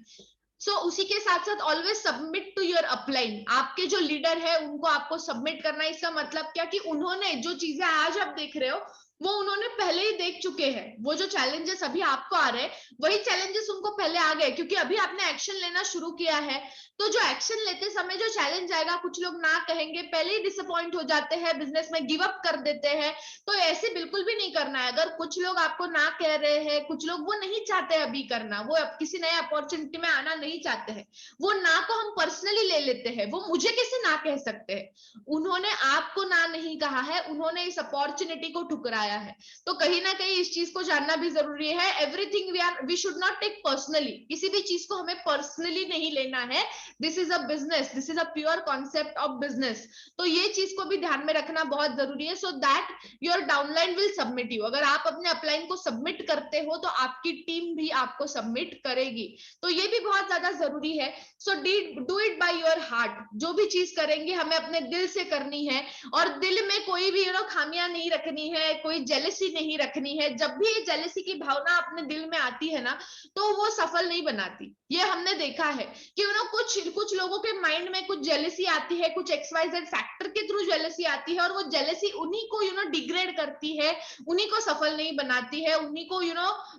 उसी के साथ साथ always submit to your upline. आपके जो लीडर है उनको आपको सबमिट करना है। इसका मतलब क्या कि उन्होंने जो चीजें आज आप देख रहे हो वो उन्होंने पहले ही देख चुके हैं। वो जो चैलेंजेस अभी आपको आ रहे हैं वही चैलेंजेस उनको पहले आ गए, क्योंकि अभी आपने एक्शन लेना शुरू किया है। तो जो एक्शन लेते समय जो चैलेंज आएगा, कुछ लोग ना कहेंगे, पहले ही डिसअपॉइंट हो जाते हैं, बिजनेस में गिव अप कर देते हैं। तो ऐसे बिल्कुल भी नहीं करना है। अगर कुछ लोग आपको ना कह रहे हैं, कुछ लोग वो नहीं चाहते अभी करना, वो किसी नए अपॉर्चुनिटी में आना नहीं चाहते हैं, वो ना को हम पर्सनली ले लेते हैं, वो मुझे कैसे ना कह सकते हैं। उन्होंने आपको ना नहीं कहा है, उन्होंने इस अपॉर्चुनिटी को ठुकराया है। तो कहीं ना कहीं इस चीज को जानना भी जरूरी है। Everything we should not take personally. किसी भी चीज को हमें पर्सनली नहीं लेना है। This is a business, this is a pure concept of business. तो ये चीज को भी ध्यान में रखना बहुत जरूरी है, so that your downline will submit you. अगर आप अपने अपलाइन को सबमिट करते हो तो आपकी टीम भी आपको सबमिट करेगी। तो ये भी बहुत ज्यादा जरूरी है। So do it by your heart. जो भी चीज करेंगे हमें अपने दिल से करनी है और दिल में कोई भी खामियां नहीं रखनी है, कोई जेलसी नहीं रखनी है। जब भी ये जेलसी की भावना अपने दिल में आती है ना, तो वो सफल नहीं बनाती। ये हमने देखा है कि कुछ लोगों के माइंड में कुछ जेलसी आती है, कुछ XYZ फैक्टर के थ्रू जेलसी आती है और वो जेलसी उन्हीं को डिग्रेड करती है, उन्हीं को सफल नहीं बनाती है, उन्हीं को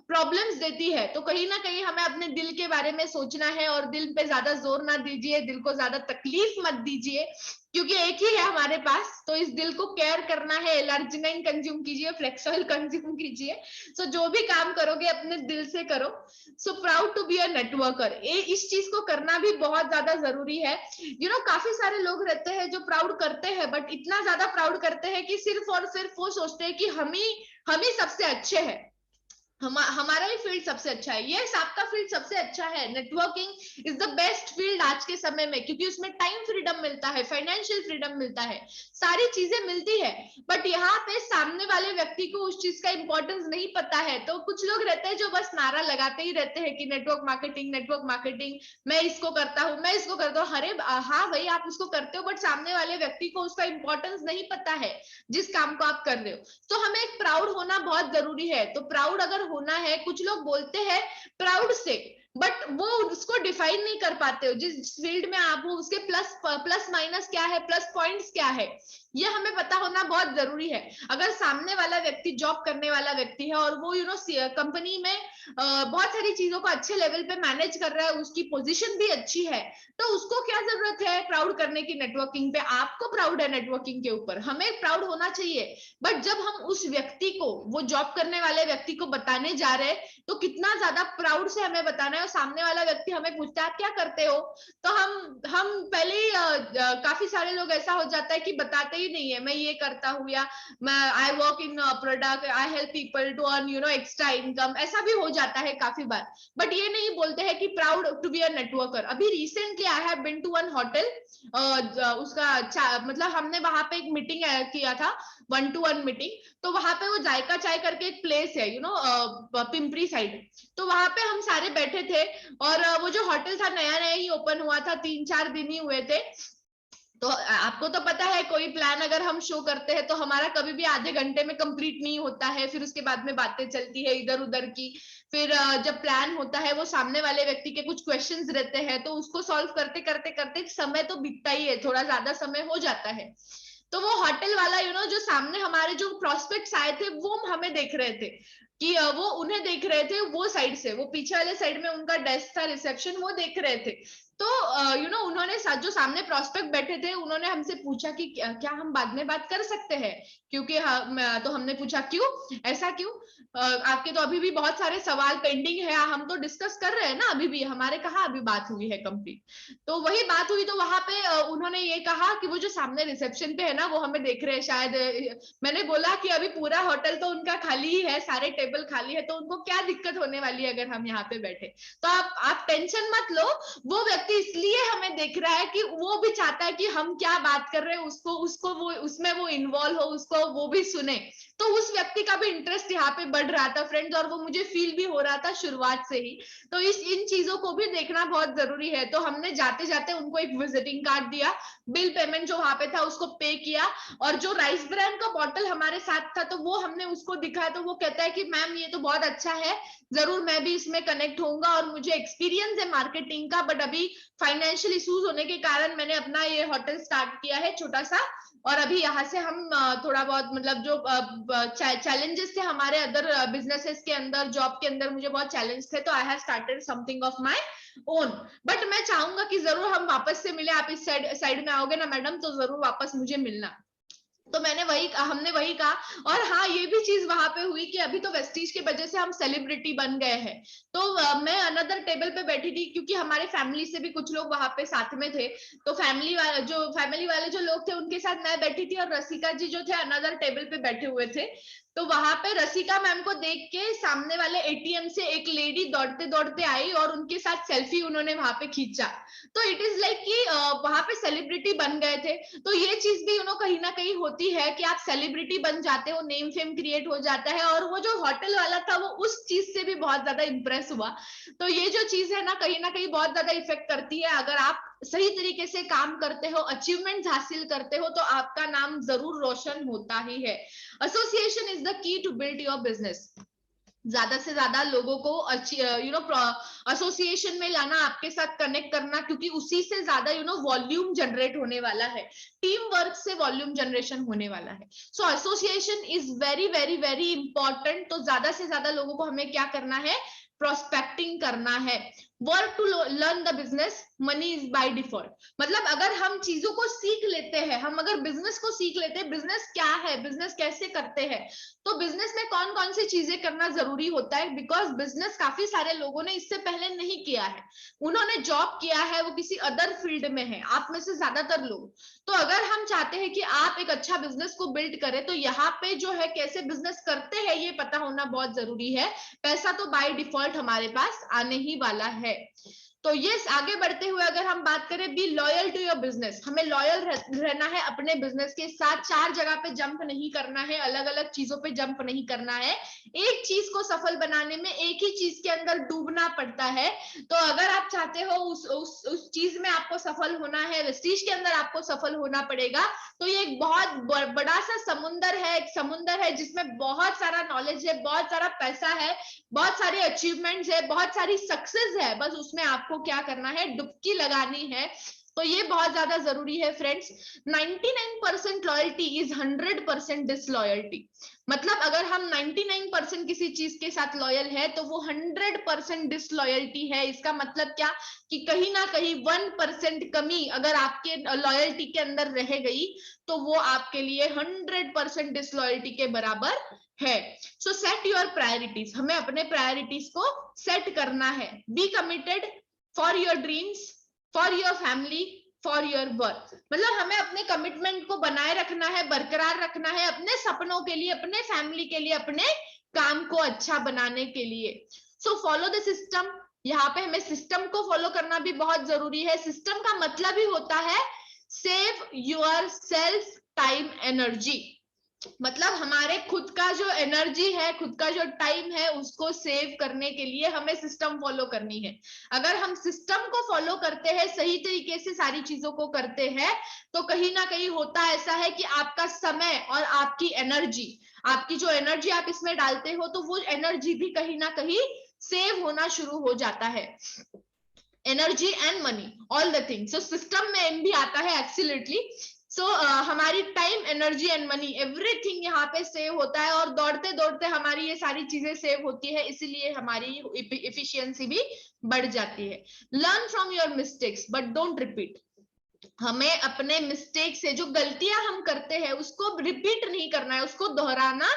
प्रॉब्लम्स देती है। तो कहीं ना कहीं हमें अपने दिल के बारे में सोचना है और दिल पे ज्यादा जोर ना दीजिए, दिल को ज्यादा तकलीफ मत दीजिए, क्योंकि एक ही है हमारे पास। तो इस दिल को केयर करना है। एलर्जिनाइन कंज्यूम कीजिए, फ्लेक्स ऑयल कंज्यूम कीजिए। सो जो भी काम करोगे अपने दिल से करो। So proud to be a networker. इस चीज को करना भी बहुत ज्यादा जरूरी है। काफी सारे लोग रहते हैं जो प्राउड करते हैं, बट इतना ज्यादा प्राउड करते हैं कि सिर्फ और सिर्फ वो सोचते हैं कि हम ही सबसे अच्छे हैं, हमारा ही फील्ड सबसे अच्छा है, यस आपका फील्ड सबसे अच्छा है। Networking is the best field आज के समय में, क्योंकि उसमें टाइम फ्रीडम मिलता है, फाइनेंशियल फ्रीडम मिलता है, सारी चीजें मिलती है। बट यहाँ पे सामने वाले व्यक्ति को उस चीज का इंपॉर्टेंस नहीं पता है। तो कुछ लोग रहते हैं जो बस नारा लगाते ही रहते हैं कि नेटवर्क मार्केटिंग, मैं इसको करता हूँ, मैं इसको करता हूँ। अरे हाँ भाई, आप उसको करते हो, बट सामने वाले व्यक्ति को उसका इंपॉर्टेंस नहीं पता है जिस काम को आप कर रहे हो। तो हमें एक प्राउड होना बहुत जरूरी है। तो प्राउड अगर होना है, कुछ लोग बोलते हैं प्राउड से, बट वो उसको डिफाइन नहीं कर पाते हो। जिस फील्ड में आप हो उसके प्लस माइनस क्या है, प्लस पॉइंट्स क्या है, ये हमें पता होना बहुत जरूरी है। अगर सामने वाला व्यक्ति जॉब करने वाला व्यक्ति है और वो कंपनी में बहुत सारी चीजों को अच्छे लेवल पे मैनेज कर रहा है, उसकी पोजीशन भी अच्छी है, तो उसको क्या जरूरत है प्राउड करने की नेटवर्किंग पे? आपको प्राउड है नेटवर्किंग के ऊपर, हमें प्राउड होना चाहिए। बट जब हम उस व्यक्ति को, वो जॉब करने वाले व्यक्ति को बताने जा रहे हैं, तो कितना ज्यादा प्राउड से हमें बताना है। और सामने वाला व्यक्ति हमें पूछता है आप क्या करते हो, तो हम पहले ही काफी सारे लोग ऐसा हो जाता है कि बताते ही नहीं है, मैं ये करता हूँ, या मैं I work in product, I help people to earn extra income, ऐसा भी हो जाता है काफी बार। बट ये नहीं बोलते हैं कि proud to be a networker. अभी recently I have been to one hotel, मतलब हमने वहां पे एक मीटिंग किया था, 1-to-1 मीटिंग। तो वहां पे वो जायका चाय करके एक प्लेस है, पिंपरी साइड। तो वहां पे हम सारे बैठे थे, और वो जो होटल था नया नया ही ओपन हुआ था, 3-4 दिन ही हुए थे। तो आपको तो पता है, कोई प्लान अगर हम शो करते हैं तो हमारा कभी भी आधे घंटे में कंप्लीट नहीं होता है, फिर उसके बाद में बातें चलती है इधर उधर की। फिर जब प्लान होता है, वो सामने वाले व्यक्ति के कुछ क्वेश्चंस रहते हैं, तो उसको सॉल्व करते करते करते समय तो बीतता ही है, थोड़ा ज्यादा समय हो जाता है। तो वो होटल वाला जो सामने हमारे जो प्रोस्पेक्ट्स आए थे, वो हमें देख रहे थे कि वो उन्हें देख रहे थे, वो साइड से, वो पीछे वाले साइड में उनका डेस्क था, रिसेप्शन, वो देख रहे थे। तो उन्होंने जो सामने प्रोस्पेक्ट बैठे थे, उन्होंने हमसे पूछा कि क्या हम बाद में बात कर सकते हैं, क्योंकि तो हमने पूछा क्यों, ऐसा क्यों, आपके तो अभी भी बहुत सारे सवाल पेंडिंग है, हम तो डिस्कस कर रहे हैं ना, अभी भी हमारे कहाँ अभी बात हुई है कंप्लीट। तो वही बात हुई, तो वहां पे उन्होंने ये कहा कि वो जो सामने रिसेप्शन पे है ना, वो हमें देख रहे हैं शायद। मैंने बोला कि अभी पूरा होटल तो उनका खाली ही है, सारे टेबल खाली है, तो उनको क्या दिक्कत होने वाली है अगर हम यहाँ पे बैठे। तो आप टेंशन मत लो, वो व्यक्ति इसलिए हमें देख रहा है कि वो भी चाहता है कि हम क्या बात कर रहे हैं, उसको उसको वो उसमें वो इन्वॉल्व हो, उसको वो भी सुने। तो उस व्यक्ति का भी इंटरेस्ट यहाँ पे बढ़ रहा था फ्रेंड्स, और वो मुझे फील भी हो रहा था शुरुआत से ही। तो इन चीजों को भी देखना बहुत जरूरी है। तो हमने जाते जाते उनको एक विजिटिंग कार्ड दिया, बिल पेमेंट जो वहां पे था उसको पे किया, और जो राइस ब्रांड का बॉटल हमारे साथ था, तो वो हमने उसको दिखाया। तो वो कहता है कि मैम ये तो बहुत अच्छा है, जरूर मैं भी इसमें कनेक्ट होऊंगा, और मुझे एक्सपीरियंस है मार्केटिंग का, बट अभी फाइनेंशियल इश्यूज होने के कारण मैंने अपना ये होटल स्टार्ट किया है छोटा सा। और अभी यहाँ से हम थोड़ा बहुत, मतलब जो चैलेंजेस थे हमारे अदर बिजनेसेस के अंदर, जॉब के अंदर मुझे बहुत चैलेंज थे, तो I have started something of my own. But मैं चाहूंगा कि जरूर हम वापस से मिले, आप इस साइड में आओगे ना मैडम, तो जरूर वापस मुझे मिलना। तो हमने वही कहा। और हाँ, ये भी चीज वहां पे हुई कि अभी तो वेस्टीज की वजह से हम सेलिब्रिटी बन गए हैं। तो मैं अनदर टेबल पे बैठी थी, क्योंकि हमारे फैमिली से भी कुछ लोग वहां पे साथ में थे। तो फैमिली वाले जो लोग थे उनके साथ मैं बैठी थी, और रसिका जी जो थे अनदर टेबल पे बैठे हुए थे। तो वहां पे रसिका मैम को देख के सामने वाले एटीएम से एक लेडी दौड़ते दौड़ते आई, और उनके साथ सेल्फी उन्होंने वहां पे खींचा। तो इट इज लाइक कि वहां पे सेलिब्रिटी बन गए थे। तो ये चीज भी कहीं ना कहीं होती है कि आप सेलिब्रिटी बन जाते हो, नेम फेम क्रिएट हो जाता है। और वो जो होटल वाला था, वो उस चीज से भी बहुत ज्यादा इंप्रेस हुआ। तो ये जो चीज है ना कहीं बहुत ज्यादा इफेक्ट करती है। अगर आप सही तरीके से काम करते हो, अचीवमेंट हासिल करते हो, तो आपका नाम जरूर रोशन होता ही है। Association is the key to build your business. ज्यादा से ज्यादा लोगों को एसोसिएशन में लाना, आपके साथ कनेक्ट करना, क्योंकि उसी से ज्यादा वॉल्यूम जनरेट होने वाला है, टीम वर्क से वॉल्यूम जनरेशन होने वाला है। So association is very very very important. तो ज्यादा से ज्यादा लोगों को हमें क्या करना है, प्रोस्पेक्टिंग करना है। Work to learn the business, money is by default. मतलब अगर हम चीजों को सीख लेते हैं, हम अगर बिजनेस को सीख लेते हैं, बिजनेस क्या है, बिजनेस कैसे करते हैं, तो बिजनेस में कौन कौन सी चीजें करना जरूरी होता है, बिकॉज बिजनेस काफी सारे लोगों ने इससे पहले नहीं किया है, उन्होंने जॉब किया है, वो किसी अदर फील्ड में है, आप में से ज्यादातर लोग। तो अगर हम चाहते हैं कि आप एक अच्छा बिजनेस को बिल्ड करें, तो यहाँ पे जो है कैसे बिजनेस करते हैं ये पता होना बहुत जरूरी है। पैसा तो बाय डिफॉल्ट हमारे पास आने ही वाला है। तो ये आगे बढ़ते हुए अगर हम बात करें, be loyal to your business, हमें लॉयल रहना है अपने बिजनेस के साथ, चार जगह पे जंप नहीं करना है, अलग अलग चीजों पे जंप नहीं करना है। एक चीज को सफल बनाने में एक ही चीज के अंदर डूबना पड़ता है। तो अगर आप चाहते हो उस चीज में आपको सफल होना है, वेस्टीज के अंदर आपको सफल होना पड़ेगा, तो ये एक बहुत बड़ा सा समुंदर है, एक समुंदर है जिसमें बहुत सारा नॉलेज है, बहुत सारा पैसा है, बहुत सारे अचीवमेंट्स है, बहुत सारी सक्सेस है, बस उसमें आपको क्या करना है, डुबकी लगानी है। तो ये बहुत ज्यादा जरूरी है फ्रेंड्स। 99% loyalty is 100% disloyalty. मतलब अगर हम 99% किसी चीज के साथ लॉयल है, तो वो 100% डिसलॉयल्टी है। इसका मतलब क्या, कि कहीं ना कहीं 1% कमी अगर आपके लॉयल्टी के अंदर रह गई, तो वो आपके लिए 100% डिसलॉयल्टी के बराबर है। सो सेट योर प्रायोरिटीज, हमें अपने प्रायोरिटीज को सेट करना है। Be committed for your dreams, for your family, for your work. मतलब हमें अपने कमिटमेंट को बनाए रखना है, बरकरार रखना है, अपने सपनों के लिए, अपने फैमिली के लिए, अपने काम को अच्छा बनाने के लिए। सो फॉलो द सिस्टम, यहाँ पे हमें सिस्टम को फॉलो करना भी बहुत जरूरी है। सिस्टम का मतलब ही होता है save your self time energy. मतलब हमारे खुद का जो एनर्जी है, खुद का जो टाइम है, उसको सेव करने के लिए हमें सिस्टम फॉलो करनी है। अगर हम सिस्टम को फॉलो करते हैं, सही तरीके से सारी चीजों को करते हैं, तो कहीं ना कहीं होता ऐसा है कि आपका समय और आपकी एनर्जी, आपकी जो एनर्जी आप इसमें डालते हो, तो वो एनर्जी भी कहीं ना कहीं सेव होना शुरू हो जाता है। Energy and money, all the things. So system में एम भी आता है एब्सोल्युटली। सो हमारी time, energy and money, everything यहाँ पे सेव होता है, और दौड़ते दौड़ते हमारी ये सारी चीजें सेव होती है, इसीलिए हमारी एफिशिएंसी भी बढ़ जाती है। Learn from your mistakes but don't repeat. हमें अपने मिस्टेक से, जो गलतियां हम करते हैं, उसको रिपीट नहीं करना है, उसको दोहराना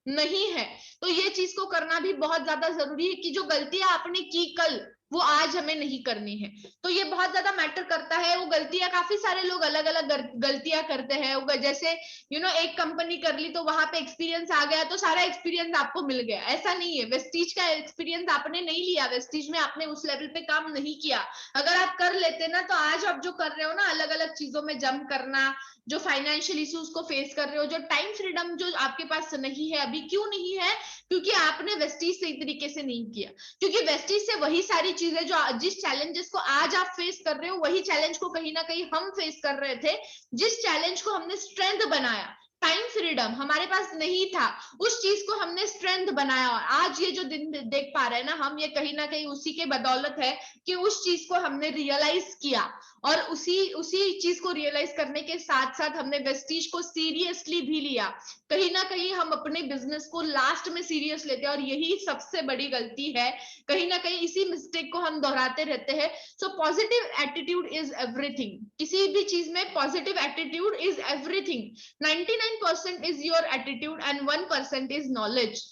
नहीं है। तो ये चीज को करना भी बहुत ज्यादा जरूरी है, कि जो गलतियां आपने की कल, वो आज हमें नहीं करनी है। तो ये बहुत ज्यादा मैटर करता है। वो गलतियां, काफी सारे लोग अलग अलग गलतियां करते हैं। जैसे एक कंपनी कर ली, तो वहां पे एक्सपीरियंस आ गया, तो सारा एक्सपीरियंस आपको मिल गया, ऐसा नहीं है। वेस्टीज का एक्सपीरियंस आपने नहीं लिया, वेस्टीज में आपने उस लेवल पे काम नहीं किया। अगर आप कर लेते ना, तो आज आप जो कर रहे हो ना, अलग अलग चीजों में जंप करना, जो फाइनेंशियल इश्यूज को फेस कर रहे हो, जो टाइम फ्रीडम जो आपके पास नहीं है अभी, क्यों नहीं है, क्योंकि आपने वेस्टीज सही तरीके से नहीं किया। क्योंकि वेस्टीज से वही सारी चीजें, जो जिस चैलेंजेस को आज आप फेस कर रहे हो, वही चैलेंज को कहीं ना कहीं हम फेस कर रहे थे। जिस चैलेंज को हमने स्ट्रेंथ बनाया, टाइम फ्रीडम हमारे पास नहीं था, उस चीज को हमने स्ट्रेंथ बनाया, और आज ये जो दिन देख पा रहे हैं ना हम, ये कहीं ना कहीं उसी के बदौलत है, कि उस चीज को हमने रियलाइज किया, और उसी चीज को रियलाइज करने के साथ साथ हमने वेस्टीज को सीरियसली भी लिया। कहीं ना कहीं हम अपने बिजनेस को लास्ट में सीरियस लेते हैं, और यही सबसे बड़ी गलती है। कहीं ना कहीं इसी मिस्टेक को हम दोहराते रहते हैं। So positive attitude is everything. किसी भी चीज में positive attitude is everything. 99% is your attitude and 1% is knowledge.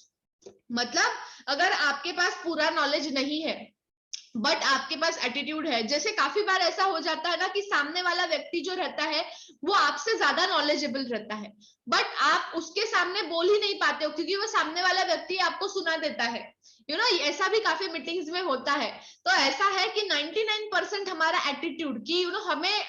मतलब अगर आपके पास पूरा नॉलेज नहीं है, बट आपके पास एटीट्यूड है, जैसे काफी बार ऐसा हो जाता है ना, कि सामने वाला व्यक्ति जो रहता है, वो आपसे ज्यादा नॉलेजेबल रहता है, बट आप उसके सामने बोल ही नहीं पाते हो, क्योंकि वो सामने वाला व्यक्ति आपको सुना देता है। ऐसा भी काफी मीटिंग्स में होता है। तो ऐसा है कि 99% हमारा एटीट्यूड, कि हमें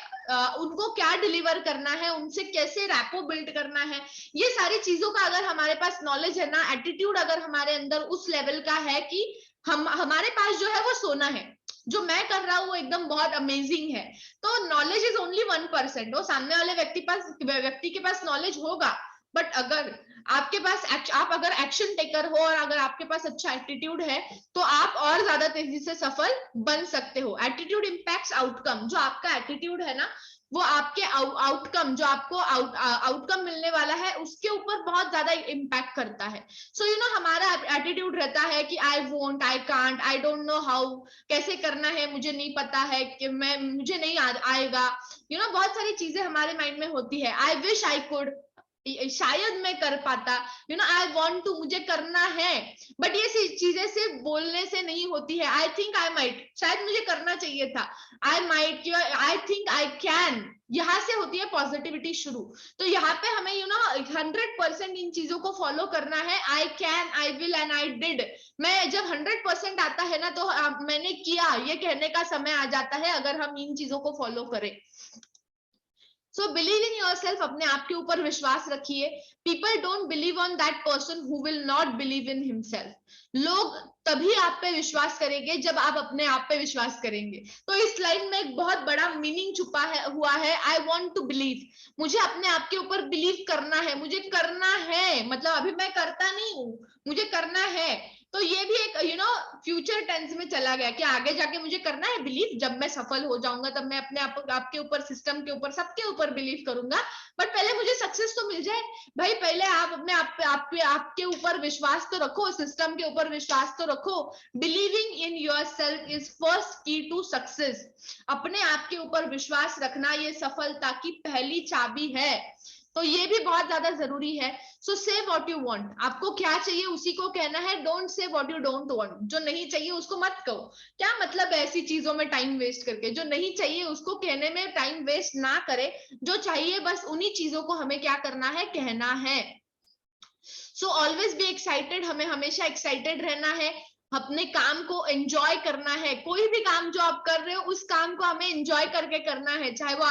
उनको क्या डिलीवर करना है, उनसे कैसे रैपो बिल्ड करना है, ये सारी चीजों का अगर हमारे पास नॉलेज है ना, एटीट्यूड अगर हमारे अंदर उस लेवल का है कि हमारे पास जो है वो सोना है, जो मैं कर रहा हूँ वो एकदम बहुत अमेजिंग है, तो नॉलेज इज ओनली 1%। वो सामने वाले व्यक्ति के पास नॉलेज होगा, बट अगर आपके पास आप अगर एक्शन टेकर हो, और अगर आपके पास अच्छा एटीट्यूड है, तो आप और ज्यादा तेजी से सफल बन सकते हो। Attitude impacts outcome. जो आपका एटीट्यूड है ना, वो आपके आउटकम जो आपको आउटकम मिलने वाला है उसके ऊपर बहुत ज्यादा इम्पैक्ट करता है। सो हमारा एटीट्यूड रहता है कि I won't, I can't, I don't know how, कैसे करना है मुझे नहीं पता है, कि मुझे नहीं आएगा। बहुत सारी चीजें हमारे माइंड में होती है। आई विश आई कुड, शायद मैं कर पाता। आई वॉन्ट टू, मुझे करना है। बट ये चीजें सिर्फ बोलने से नहीं होती है। आई थिंक आई माइट, शायद मुझे करना चाहिए था। I might, I think I can, यहाँ से होती है पॉजिटिविटी शुरू। तो यहाँ पे हमें 100% इन चीजों को फॉलो करना है। I can, I will and I did. मैं जब 100% आता है ना, तो मैंने किया ये कहने का समय आ जाता है, अगर हम इन चीजों को फॉलो करें। सो बिलीव इन योरसेल्फ, अपने आप के ऊपर विश्वास रखिए। People don't believe on that person who will not believe in himself. लोग तभी आप पे विश्वास करेंगे जब आप अपने आप पे विश्वास करेंगे। तो इस लाइन में एक बहुत बड़ा मीनिंग छुपा हुआ है। आई वॉन्ट टू बिलीव, मुझे अपने आप के ऊपर बिलीव करना है, मुझे करना है, मतलब अभी मैं करता नहीं हूं, मुझे करना है। तो ये भी एक फ्यूचर टेंस में चला गया कि आगे जाके मुझे करना है बिलीव, जब मैं सफल हो जाऊंगा तब मैं अपने आप के ऊपर, सिस्टम के ऊपर, सबके ऊपर बिलीव करूंगा। बट पहले मुझे सक्सेस तो मिल जाए। भाई पहले आप अपने आपके ऊपर विश्वास तो रखो, सिस्टम के ऊपर विश्वास तो रखो। Believing in yourself is first की टू सक्सेस। अपने आप के ऊपर विश्वास रखना ये सफलता की पहली चाबी है। तो ये भी बहुत ज्यादा जरूरी है। सो से व्हाट यू वांट, आपको क्या चाहिए उसी को कहना है। Don't say what you don't want, जो नहीं चाहिए उसको मत कहो। क्या मतलब है ऐसी चीजों में टाइम वेस्ट करके, जो नहीं चाहिए उसको कहने में टाइम वेस्ट ना करे। जो चाहिए बस उन्हीं चीजों को हमें क्या करना है, कहना है। सो ऑलवेज बी एक्साइटेड, हमें हमेशा एक्साइटेड रहना है। अपने काम को एंजॉय करना है। कोई भी काम जो आप कर रहे हो उस काम को हमें एंजॉय करके करना है। चाहे वो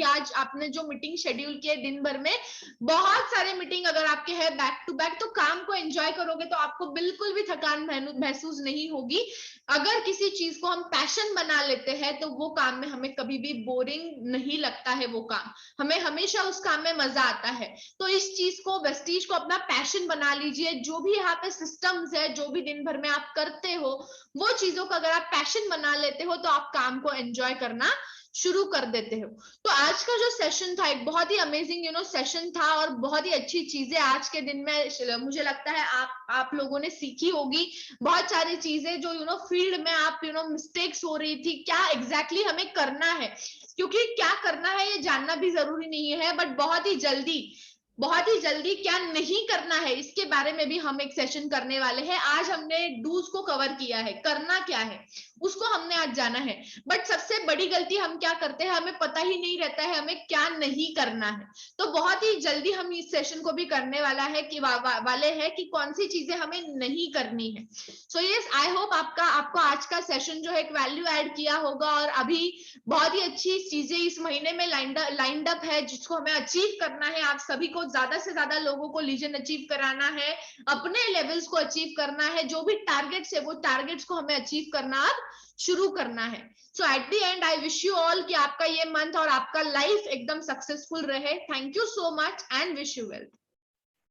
आज आपने जो मीटिंग शेड्यूल की है दिन भर में, बहुत सारे मीटिंग अगर आपके है बैक टू बैक, तो काम को एंजॉय करोगे तो आपको बिल्कुल भी थकान महसूस नहीं होगी। अगर किसी चीज को हम पैशन बना लेते हैं तो वो काम में हमें कभी भी बोरिंग नहीं लगता है। वो काम हमें हमेशा उस काम में मजा आता है। तो इस चीज को, वेस्टीज को अपना पैशन बना लीजिए। जो भी यहाँ पे सिस्टम्स है, जो भी दिन भर में आप करते हो, वो चीजों को अगर आप पैशन बना लेते हो तो आप काम को एंजॉय करना शुरू कर देते हो। तो आज का जो सेशन था एक बहुत ही अमेजिंग सेशन था, और बहुत ही अच्छी चीजें आज के दिन में मुझे लगता है आप लोगों ने सीखी होगी। बहुत सारी चीजें जो फील्ड में आप मिस्टेक्स हो रही थी, क्या एग्जैक्टली हमें करना है, क्योंकि क्या करना है ये जानना भी जरूरी नहीं है, बट बहुत ही जल्दी क्या नहीं करना है इसके बारे में भी हम एक सेशन करने वाले हैं। आज हमने डूज को कवर किया है, करना क्या है उसको हमने आज जाना है। बट सबसे बड़ी गलती हम क्या करते हैं, हमें पता ही नहीं रहता है हमें क्या नहीं करना है। तो बहुत ही जल्दी हम इस सेशन को भी करने वाले हैं कि कौन सी चीजें हमें नहीं करनी है। सो यस, आई होप आपको आज का सेशन जो है एक वैल्यू ऐड किया होगा। और अभी बहुत ही अच्छी चीजें इस महीने में लाइंड अप है, जिसको हमें अचीव करना है। आप सभी को ज्यादा से ज्यादा लोगों को लीजन अचीव कराना है, अपने लेवल्स को अचीव करना है। जो भी टारगेट्स है वो टारगेट्स को हमें अचीव करना अब शुरू करना है। So at the end I wish you all कि आपका ये मंथ और आपका लाइफ एकदम सक्सेसफुल रहे। Thank you so much and wish you well.